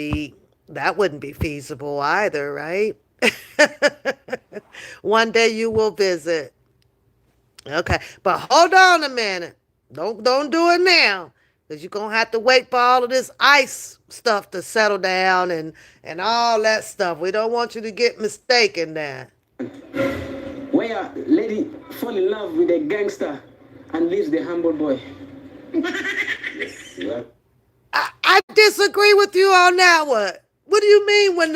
be feasible either, right? One day you will visit. Okay, but hold on a minute. Don't do it now, because you're gonna have to wait for all of this ice stuff to settle down and all that stuff. We don't want you to get mistaken there. Where a lady fall in love with a gangster and leaves the humble boy. Yes, well, I disagree with you on that one. What do you mean when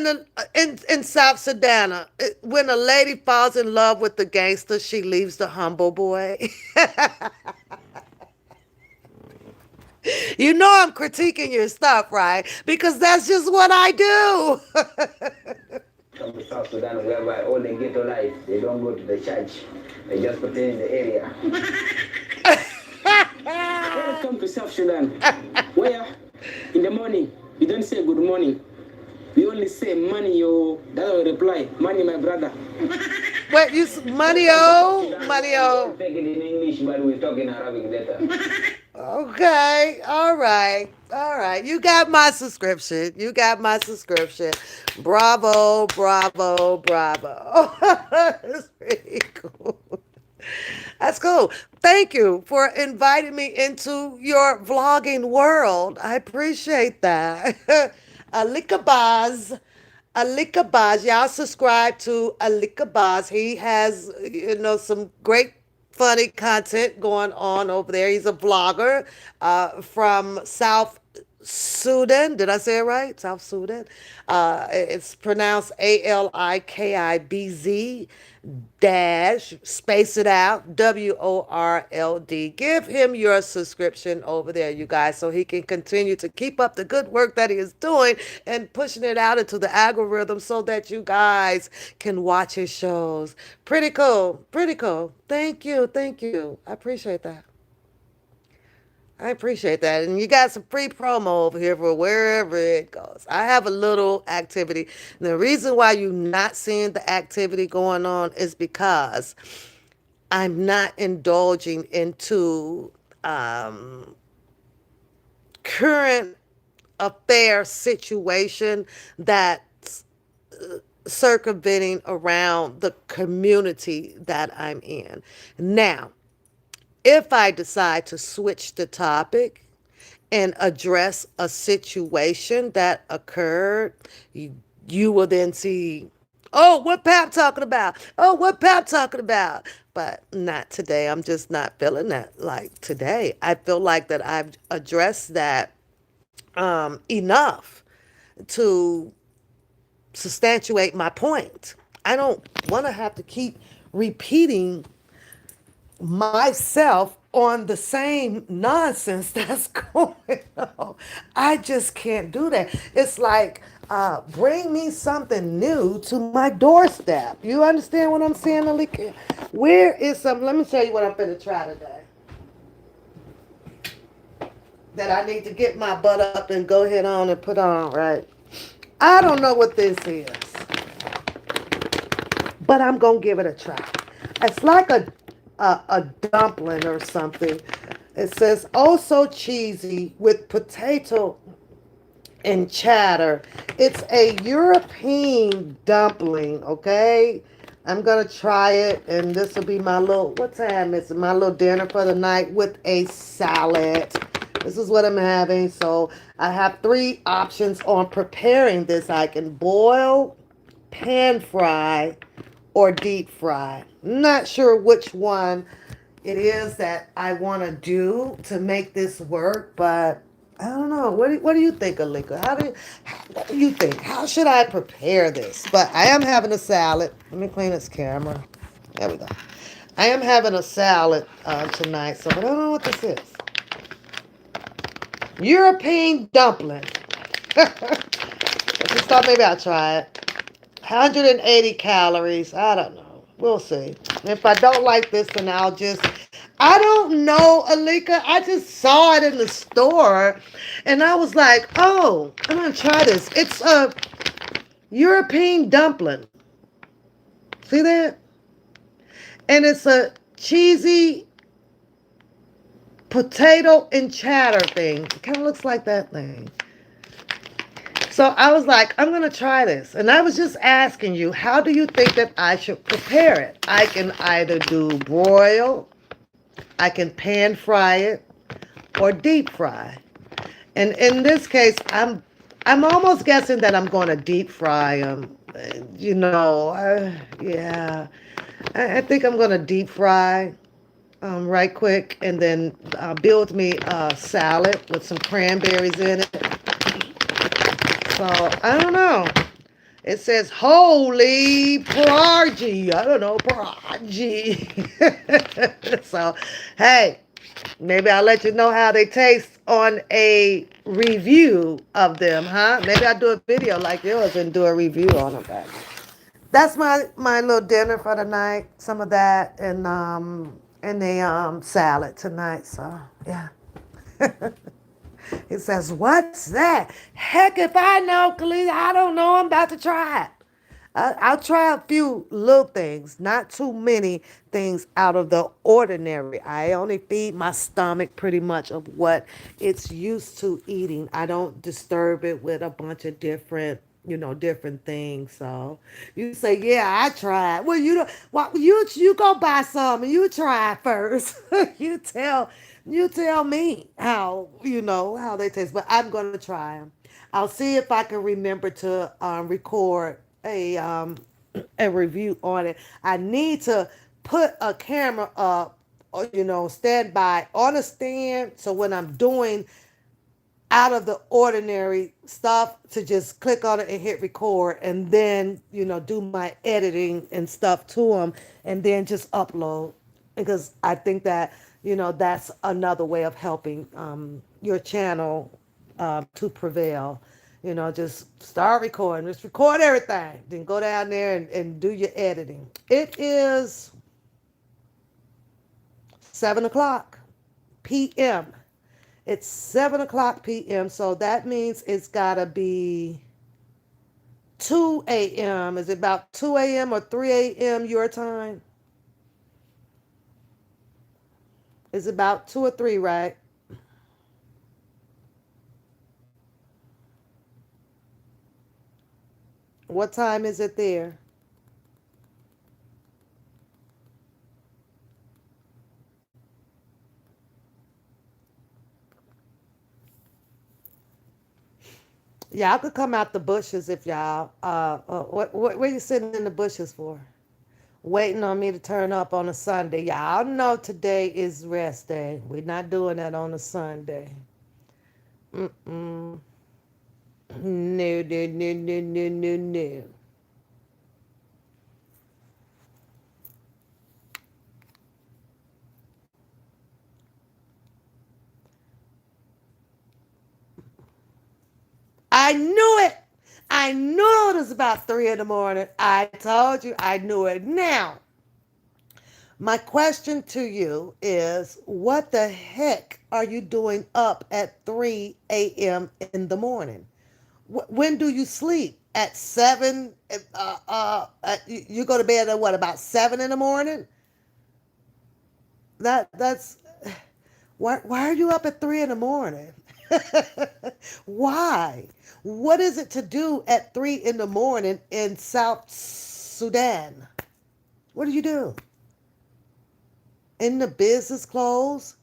the in South Sudan, when a lady falls in love with the gangster, she leaves the humble boy? You know I'm critiquing your stuff, right? Because that's just what I do. come to South Sudan whereby all they get life, they don't go to the church. They just stay in the area. Welcome to South Sudan, where in the morning you don't say good morning. You only say money, yo. That will reply, money, my brother. What money oh, money oh. Take it in English, but we talk in Arabic later. Okay, all right, all right. You got my subscription. You got my subscription. Bravo, bravo, bravo. That's pretty cool. That's cool. Thank you for inviting me into your vlogging world. I appreciate that. Alikabaz. Alika Baz. Y'all subscribe to Alika Baz. He has, some great funny content going on over there. He's a vlogger from South Sudan. Did I say it right? South Sudan. It's pronounced Alikibz dash space it out WORLD. Give him your subscription over there, you guys, so he can continue to keep up the good work that he is doing and pushing it out into the algorithm so that you guys can watch his shows. Pretty cool. Pretty cool. Thank you. Thank you. I appreciate that. I appreciate that. And you got some free promo over here for wherever it goes. I have a little activity. And the reason why you're not seeing the activity going on is because I'm not indulging into current affair situation that's circumventing around the community that I'm in. Now, if I decide to switch the topic and address a situation that occurred, you will then see, oh, what Pap talking about? Oh, what Pap talking about? But not today. I'm just not feeling that like today. I feel like that I've addressed that enough to substantiate my point. I don't want to have to keep repeating myself on the same nonsense that's going on. I just can't do that. It's like, bring me something new to my doorstep. You understand what I'm saying, Alika? Where is some? Let me tell you what I'm going to try today. That I need to get my butt up and go ahead on and put on, right? I don't know what this is, but I'm going to give it a try. It's like a dumpling or something. It says, oh so cheesy with potato and cheddar. It's a European dumpling, okay? I'm going to try it, and this will be my little, what time is it? My little dinner for the night with a salad. This is what I'm having. So I have 3 options on preparing this. I can boil, pan fry, or deep fry. Not sure which one it is that I want to do to make this work, but I don't know. What do you think, Alika? What do you think? How should I prepare this? But I am having a salad. Let me clean this camera. There we go. I am having a salad tonight, so I don't know what this is. European dumpling. I just thought maybe I'll try it. 180 calories. I don't know. We'll see. If I don't like this, then I don't know, Alika. I just saw it in the store, and I was like, oh, I'm going to try this. It's a European dumpling. See that? And it's a cheesy potato and cheddar thing. It kind of looks like that thing. So I was like, I'm going to try this. And I was just asking you, how do you think that I should prepare it? I can either do broil, I can pan fry it, or deep fry. And in this case, I'm almost guessing that I'm going to deep fry them. Yeah. I think I'm going to deep fry right quick, and then build me a salad with some cranberries in it. So, I don't know. It says, holy prodigy. I don't know, prodigy. So, hey, maybe I'll let you know how they taste on a review of them, huh? Maybe I'll do a video like yours and do a review on them back. That's my little dinner for the night. Some of that and a salad tonight. So, yeah. It says, what's that? Heck if I know, Khalid. I don't know. I'm about to try it. I'll try a few little things, not too many things out of the ordinary. I only feed my stomach pretty much of what it's used to eating. I don't disturb it with a bunch of different things. So you say, yeah, I tried. Well, you go buy some and you try it first. You tell me how they taste, but I'm going to try them. I'll see if I can remember to record a review on it. I need to put a camera up, or, stand by on a stand. So when I'm doing out of the ordinary stuff, to just click on it and hit record, and then do my editing and stuff to them, and then just upload, because I think that that's another way of helping your channel to prevail. Just start recording, just record everything, then go down there and do your editing. It is 7 o'clock p.m. It's 7 o'clock p.m. So that means it's gotta be 2 a.m. Is it about 2 a.m. or 3 a.m. your time? It's about 2 or 3, right? What time is it there? Y'all could come out the bushes if y'all. What are you sitting in the bushes for? Waiting on me to turn up on a Sunday. Y'all know today is rest day. We're not doing that on a Sunday. Mm-mm. No, no, no, no, no, no, no. I knew it. I knew it was about 3 in the morning. I told you I knew it. Now, my question to you is, what the heck are you doing up at 3 a.m. in the morning? When do you sleep? At 7? You go to bed at what, about 7 in the morning? That's why are you up at 3 in the morning? Why? What is it to do at 3 in the morning in South Sudan? What do you do? In the business closed?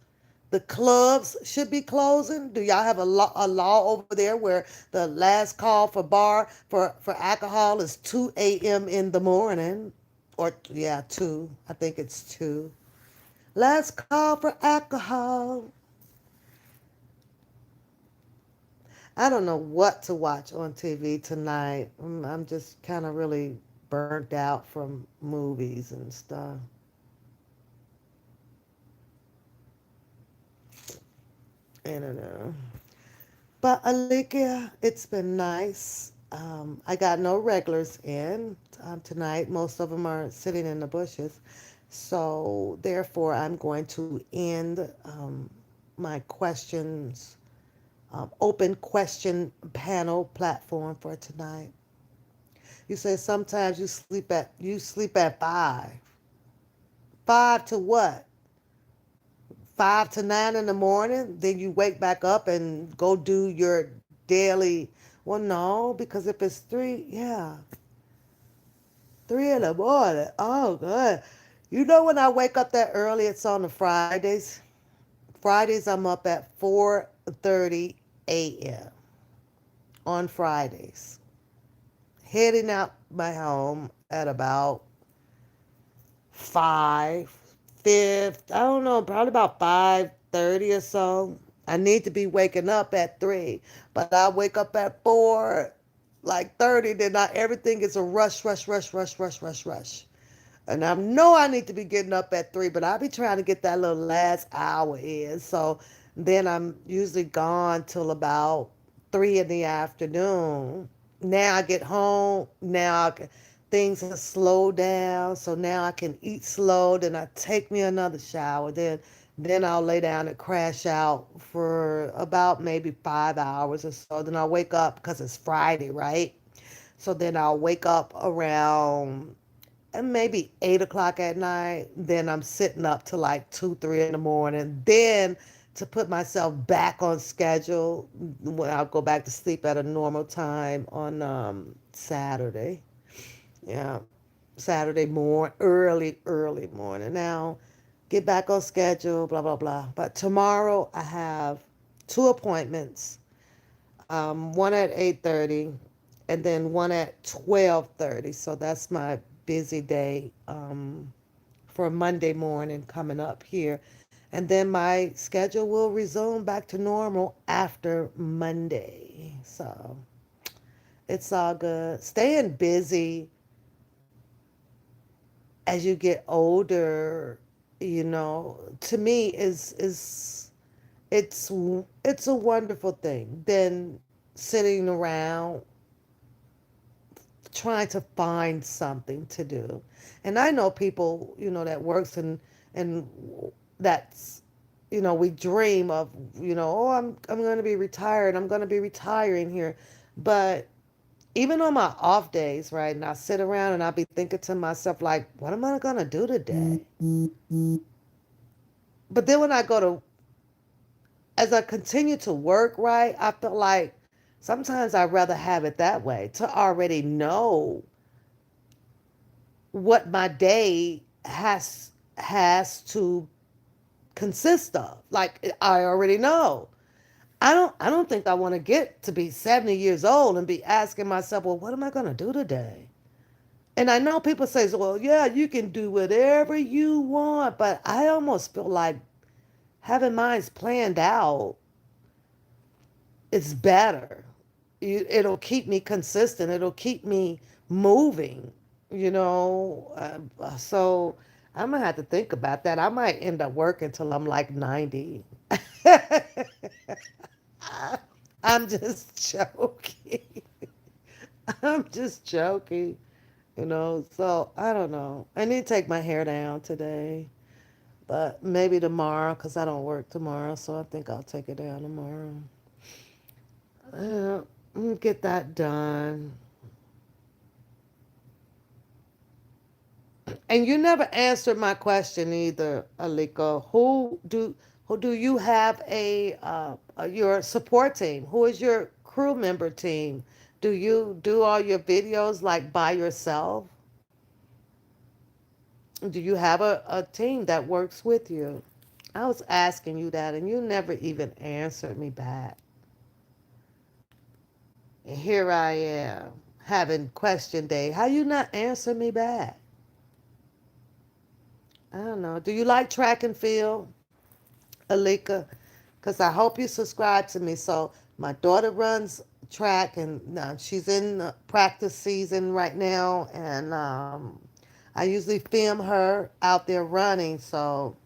The clubs should be closing. Do y'all have a law over there where the last call for for alcohol is 2 a.m. in the morning? Or, yeah, 2. I think it's 2. Last call for alcohol. I don't know what to watch on TV tonight. I'm just kind of really burnt out from movies and stuff. I don't know. But Alicia, it's been nice. I got no regulars in tonight. Most of them are sitting in the bushes. So therefore, I'm going to end my questions, open question panel platform for tonight. You say sometimes you sleep at 5. 5 to what? 5 to 9 in the morning, then you wake back up and go do your daily. Well, no, because if it's 3, yeah, 3 in the morning. Oh, good. When I wake up that early, it's on the Fridays. Fridays, I'm up at 4:30 a.m. on Fridays. Heading out my home at about 5, 5, I don't know, probably about 5:30 or so. I need to be waking up at 3, but I wake up at 4, like 30, then everything is a rush, rush, rush, rush, rush, rush, rush. And I know I need to be getting up at 3, but I'll be trying to get that little last hour in. So then I'm usually gone till about 3 in the afternoon. Now I get home. Things have slowed down. So now I can eat slow. Then I take me another shower. Then I'll lay down and crash out for about maybe 5 hours or so. Then I'll wake up because it's Friday, right? So then I'll wake up around maybe 8 o'clock at night. Then I'm sitting up to like 2, 3 in the morning. Then to put myself back on schedule, when I'll go back to sleep at a normal time on Saturday. Yeah, Saturday morning, early morning. Now, get back on schedule, blah, blah, blah. But tomorrow I have 2 appointments. one at 8:30, and then one at 12:30. So that's my busy day for Monday morning coming up here. And then my schedule will resume back to normal after Monday. So it's all good. Staying busy as you get older, to me is it's a wonderful thing than sitting around trying to find something to do. And I know people, that works and that's, we dream of, oh, I'm going to be retired. I'm going to be retiring here. But even on my off days, right, and I sit around and I be thinking to myself, like, what am I going to do today? But then when as I continue to work, right, I feel like sometimes I'd rather have it that way, to already know what my day has to consist of. Like, I already know. I don't think I want to get to be 70 years old and be asking myself, well, what am I going to do today? And I know people say, well, yeah, you can do whatever you want, but I almost feel like having mine planned out is better. It'll keep me consistent. It'll keep me moving, So I'm going to have to think about that. I might end up working till I'm like 90. I'm just joking. I'm just joking, So I don't know. I need to take my hair down today, but maybe tomorrow because I don't work tomorrow. So I think I'll take it down tomorrow. Get that done. And you never answered my question either, Aliko. Who do you have your support team? Who is your crew member team? Do you do all your videos like by yourself? Do you have a team that works with you? I was asking you that and you never even answered me back. And here I am having question day. How you not answer me back? I don't know. Do you like track and field, Alika? Because I hope you subscribe to me. So my daughter runs track, and she's in practice season right now, and I usually film her out there running. So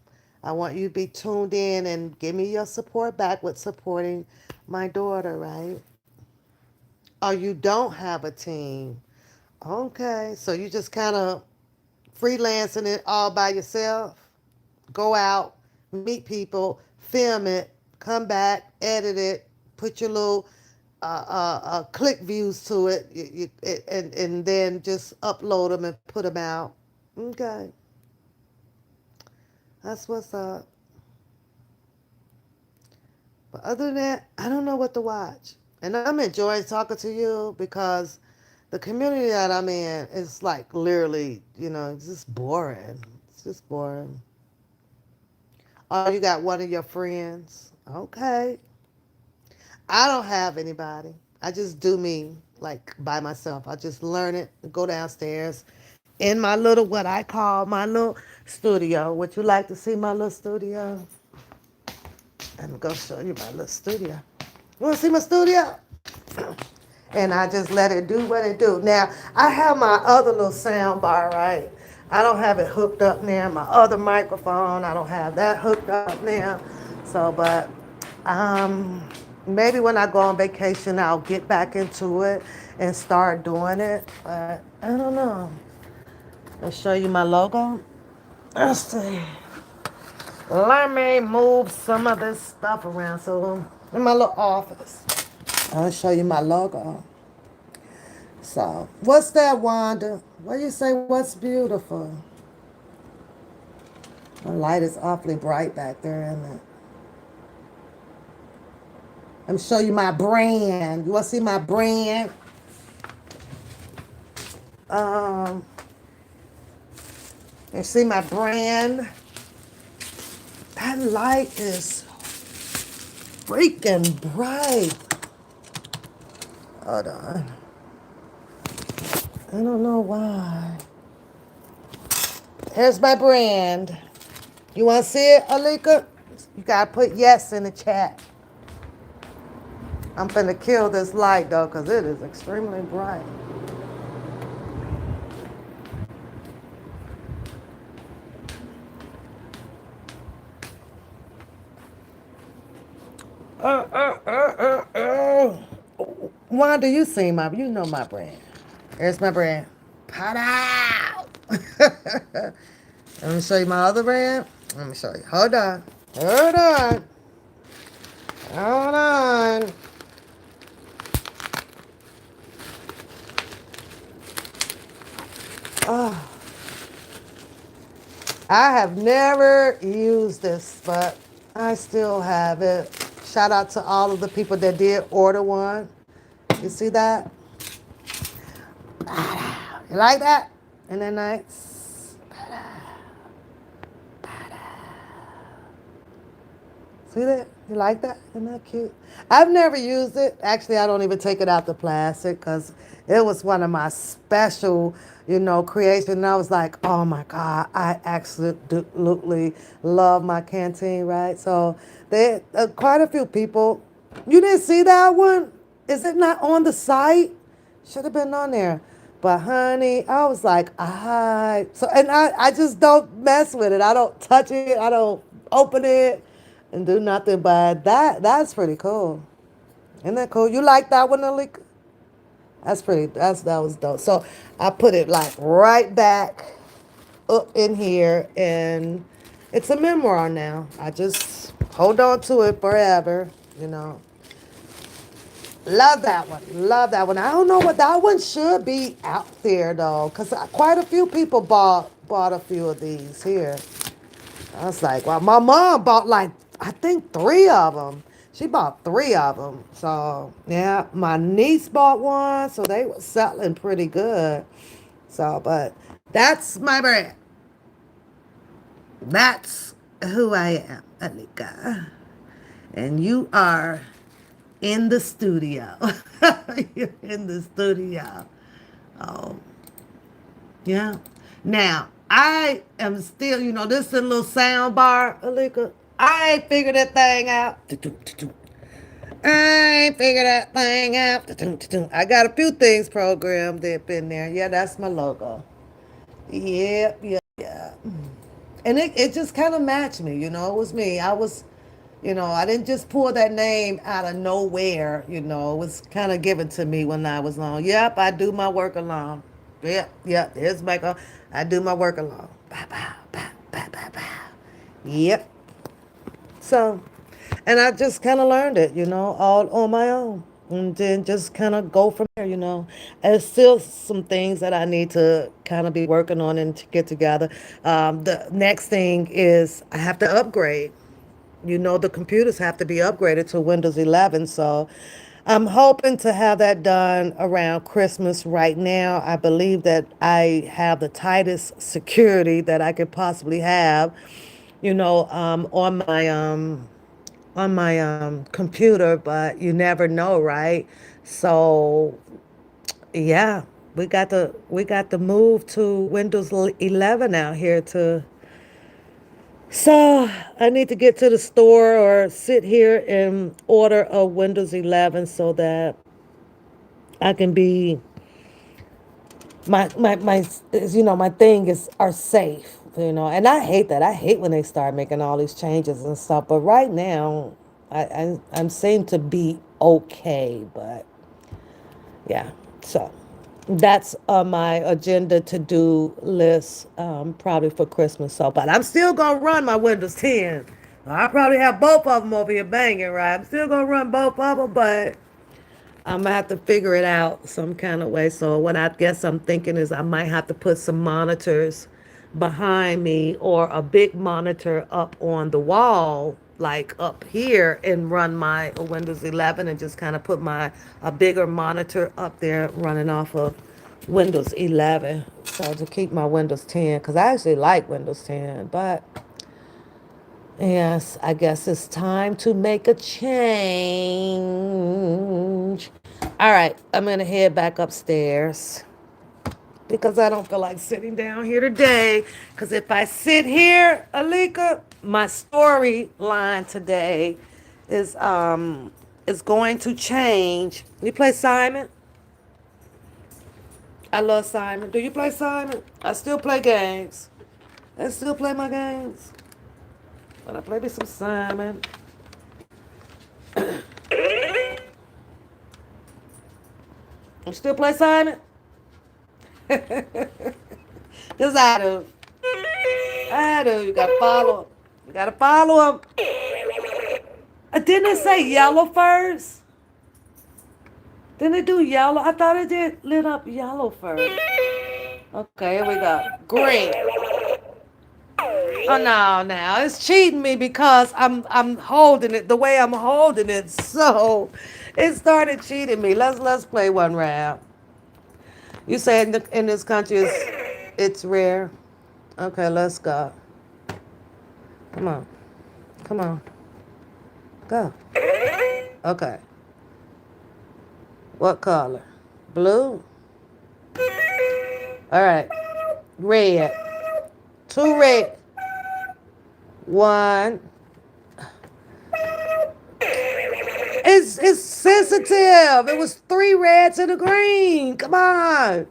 I want you to be tuned in and give me your support back with supporting my daughter, right? Or you don't have a team. Okay, so you just kind of freelancing it all by yourself. Go out, meet people, film it, come back, edit it, put your little click views to it, and then just upload them and put them out. Okay, that's what's up. But other than that, I don't know what to watch. And I'm enjoying talking to you because the community that I'm in is like literally, it's just boring. It's just boring. Oh, you got one of your friends. Okay. I don't have anybody. I just do me like by myself. I just learn it, go downstairs in my little, what I call my little studio. Would you like to see my little studio? I'm going to show you my little studio. You want to see my studio? And I just let it do what it do. Now, I have my other little sound bar, right? I don't have it hooked up now. My other microphone, I don't have that hooked up now. So, but maybe when I go on vacation, I'll get back into it and start doing it. But I don't know. I'll show you my logo. Let's see. Let me move some of this stuff around. So, in my little office, I'll show you my logo. So, what's that, Wanda? What do you say, what's beautiful? The light is awfully bright back there, isn't it? Let me show you my brand. You want to see my brand? You see my brand? That light is freaking bright. Hold on. I don't know why. Here's my brand. You want to see it, Alika? You got to put yes in the chat. I'm finna kill this light, though, because it is extremely bright. Wanda, you know my brand. Here's my brand. Pot out. Let me show you my other brand. Let me show you. Hold on. Hold on. Hold on. Oh. I have never used this, but I still have it. Shout out to all of the people that did order one. You see that? You like that? Isn't that nice? See that? You like that? Isn't that cute? I've never used it. Actually, I don't even take it out the plastic because it was one of my special, creations. And I was like, oh my God, I absolutely love my canteen, right? So they quite a few people. You didn't see that one? Is it not on the site? Should have been on there. But honey, I was like, and I just don't mess with it. I don't touch it. I don't open it and do nothing. But that's pretty cool. Isn't that cool? You like that one, Alika? That was dope. So I put it like right back up in here, and it's a memoir now. I just hold on to it forever. Love that one. Love that one. I don't know what that one should be out there though, because quite a few people bought a few of these here. I was like, well, my mom bought like, I think 3 of them. She bought 3 of them. So, yeah, my niece bought one. So they were selling pretty good. So, but that's my brand. That's who I am, Alika. And you are in the studio. You're in the studio. Oh, yeah. Now, I am still, this is a little sound bar, Alika. I ain't figured that thing out. I ain't figured that thing out. I got a few things programmed up in there. Yeah, that's my logo. Yep, yeah. And it just kind of matched me, it was me. I didn't just pull that name out of nowhere, it was kind of given to me when I was alone. Yep, I do my work alone. Yep, here's Michael. I do my work alone. Bow, bow, bow, bow, bow, bow. Yep. So, and I just kind of learned it, all on my own. And then just kind of go from there. There's still some things that I need to kind of be working on and to get together. The next thing is I have to upgrade. The computers have to be upgraded to Windows 11. So I'm hoping to have that done around Christmas. Right now, I believe that I have the tightest security that I could possibly have, on my computer, but you never know, right? So yeah, we got to move to Windows 11 out here to. So I need to get to the store or sit here and order a Windows 11 so that I can be my thing are safe, and I hate that. I hate when they start making all these changes and stuff. But right now, I'm seem to be okay. But yeah, so that's on my agenda to do list, probably for Christmas. So, but I'm still gonna run my Windows 10. I probably have both of them over here banging, right? I'm still gonna run both of them, but I'm gonna have to figure it out some kind of way. So what I guess I'm thinking is I might have to put some monitors behind me or a big monitor up on the wall, like up here, and run my Windows 11 and just kind of put a bigger monitor up there running off of Windows 11. So to keep my Windows 10, because I actually like Windows 10, but yes, I guess it's time to make a change. All right, I'm going to head back upstairs because I don't feel like sitting down here today. Because if I sit here, Alika, my storyline today is going to change. You play Simon? I love Simon. Do you play Simon? I still play games. I still play my games. But I play me some Simon. You still play Simon? Yes, I do. I do. You gotta follow him. You gotta follow him. Didn't it say yellow first? Didn't it do yellow? I thought it did lit up yellow first. Okay, here we go. Green. Oh no, now it's cheating me because I'm holding it the way I'm holding it. So it started cheating me. Let's play one round. You say in this country it's rare. Okay, let's go. Come on. Come on. Go. Okay. What color? Blue? All right. Red. 2 red. 1. It's sensitive. It was 3 reds and a green. Come on.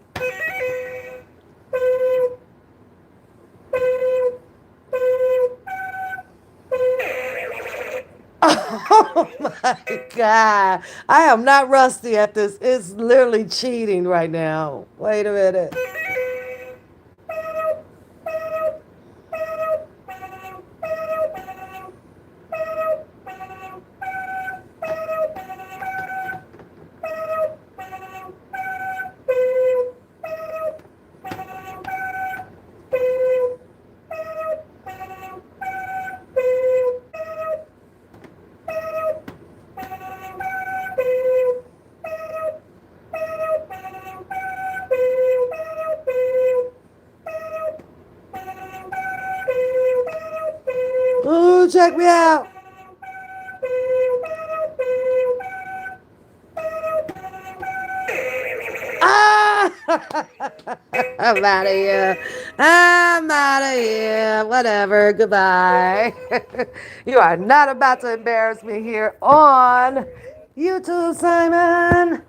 Oh my God. I am not rusty at this. It's literally cheating right now. Wait a minute. Ooh, check me out. Ah! I'm out of here. I'm out of here. Whatever. Goodbye. You are not about to embarrass me here on YouTube, Simon.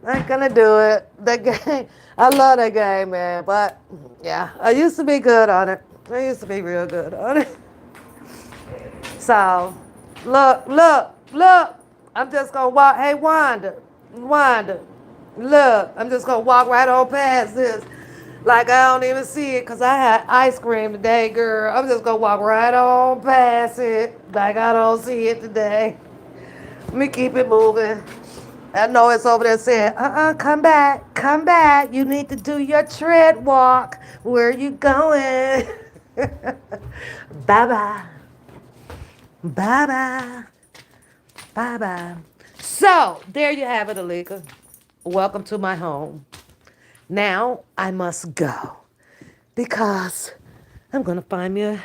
Not gonna do it. The game. I love that game, man. But yeah, I used to be good on it. I used to be real good on it. So, look. I'm just gonna walk. Hey, Wanda, look. I'm just gonna walk right on past this, like I don't even see it, cause I had ice cream today, girl. I'm just gonna walk right on past it, like I don't see it today. Let me keep it moving. I know it's over there saying, come back. You need to do your tread walk. Where are you going? Bye-bye. Bye-bye. Bye-bye. So, there you have it, Alika. Welcome to my home. Now, I must go because I'm going to find me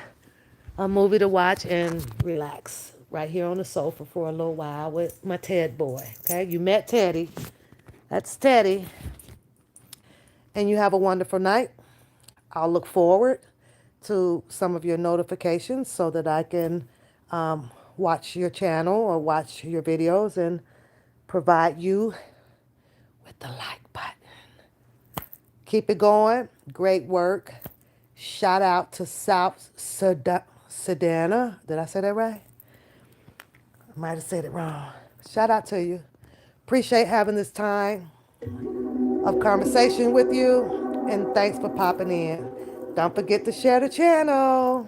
a movie to watch and relax right here on the sofa for a little while with my Ted boy. Okay, you met Teddy. That's Teddy. And you have a wonderful night. I'll look forward to some of your notifications so that I can watch your channel or watch your videos and provide you with the like button. Keep it going. Great work. Shout out to South Sedana. Did I say that right? I might have said it wrong. Shout out to you. Appreciate having this time of conversation with you. And thanks for popping in. Don't forget to share the channel.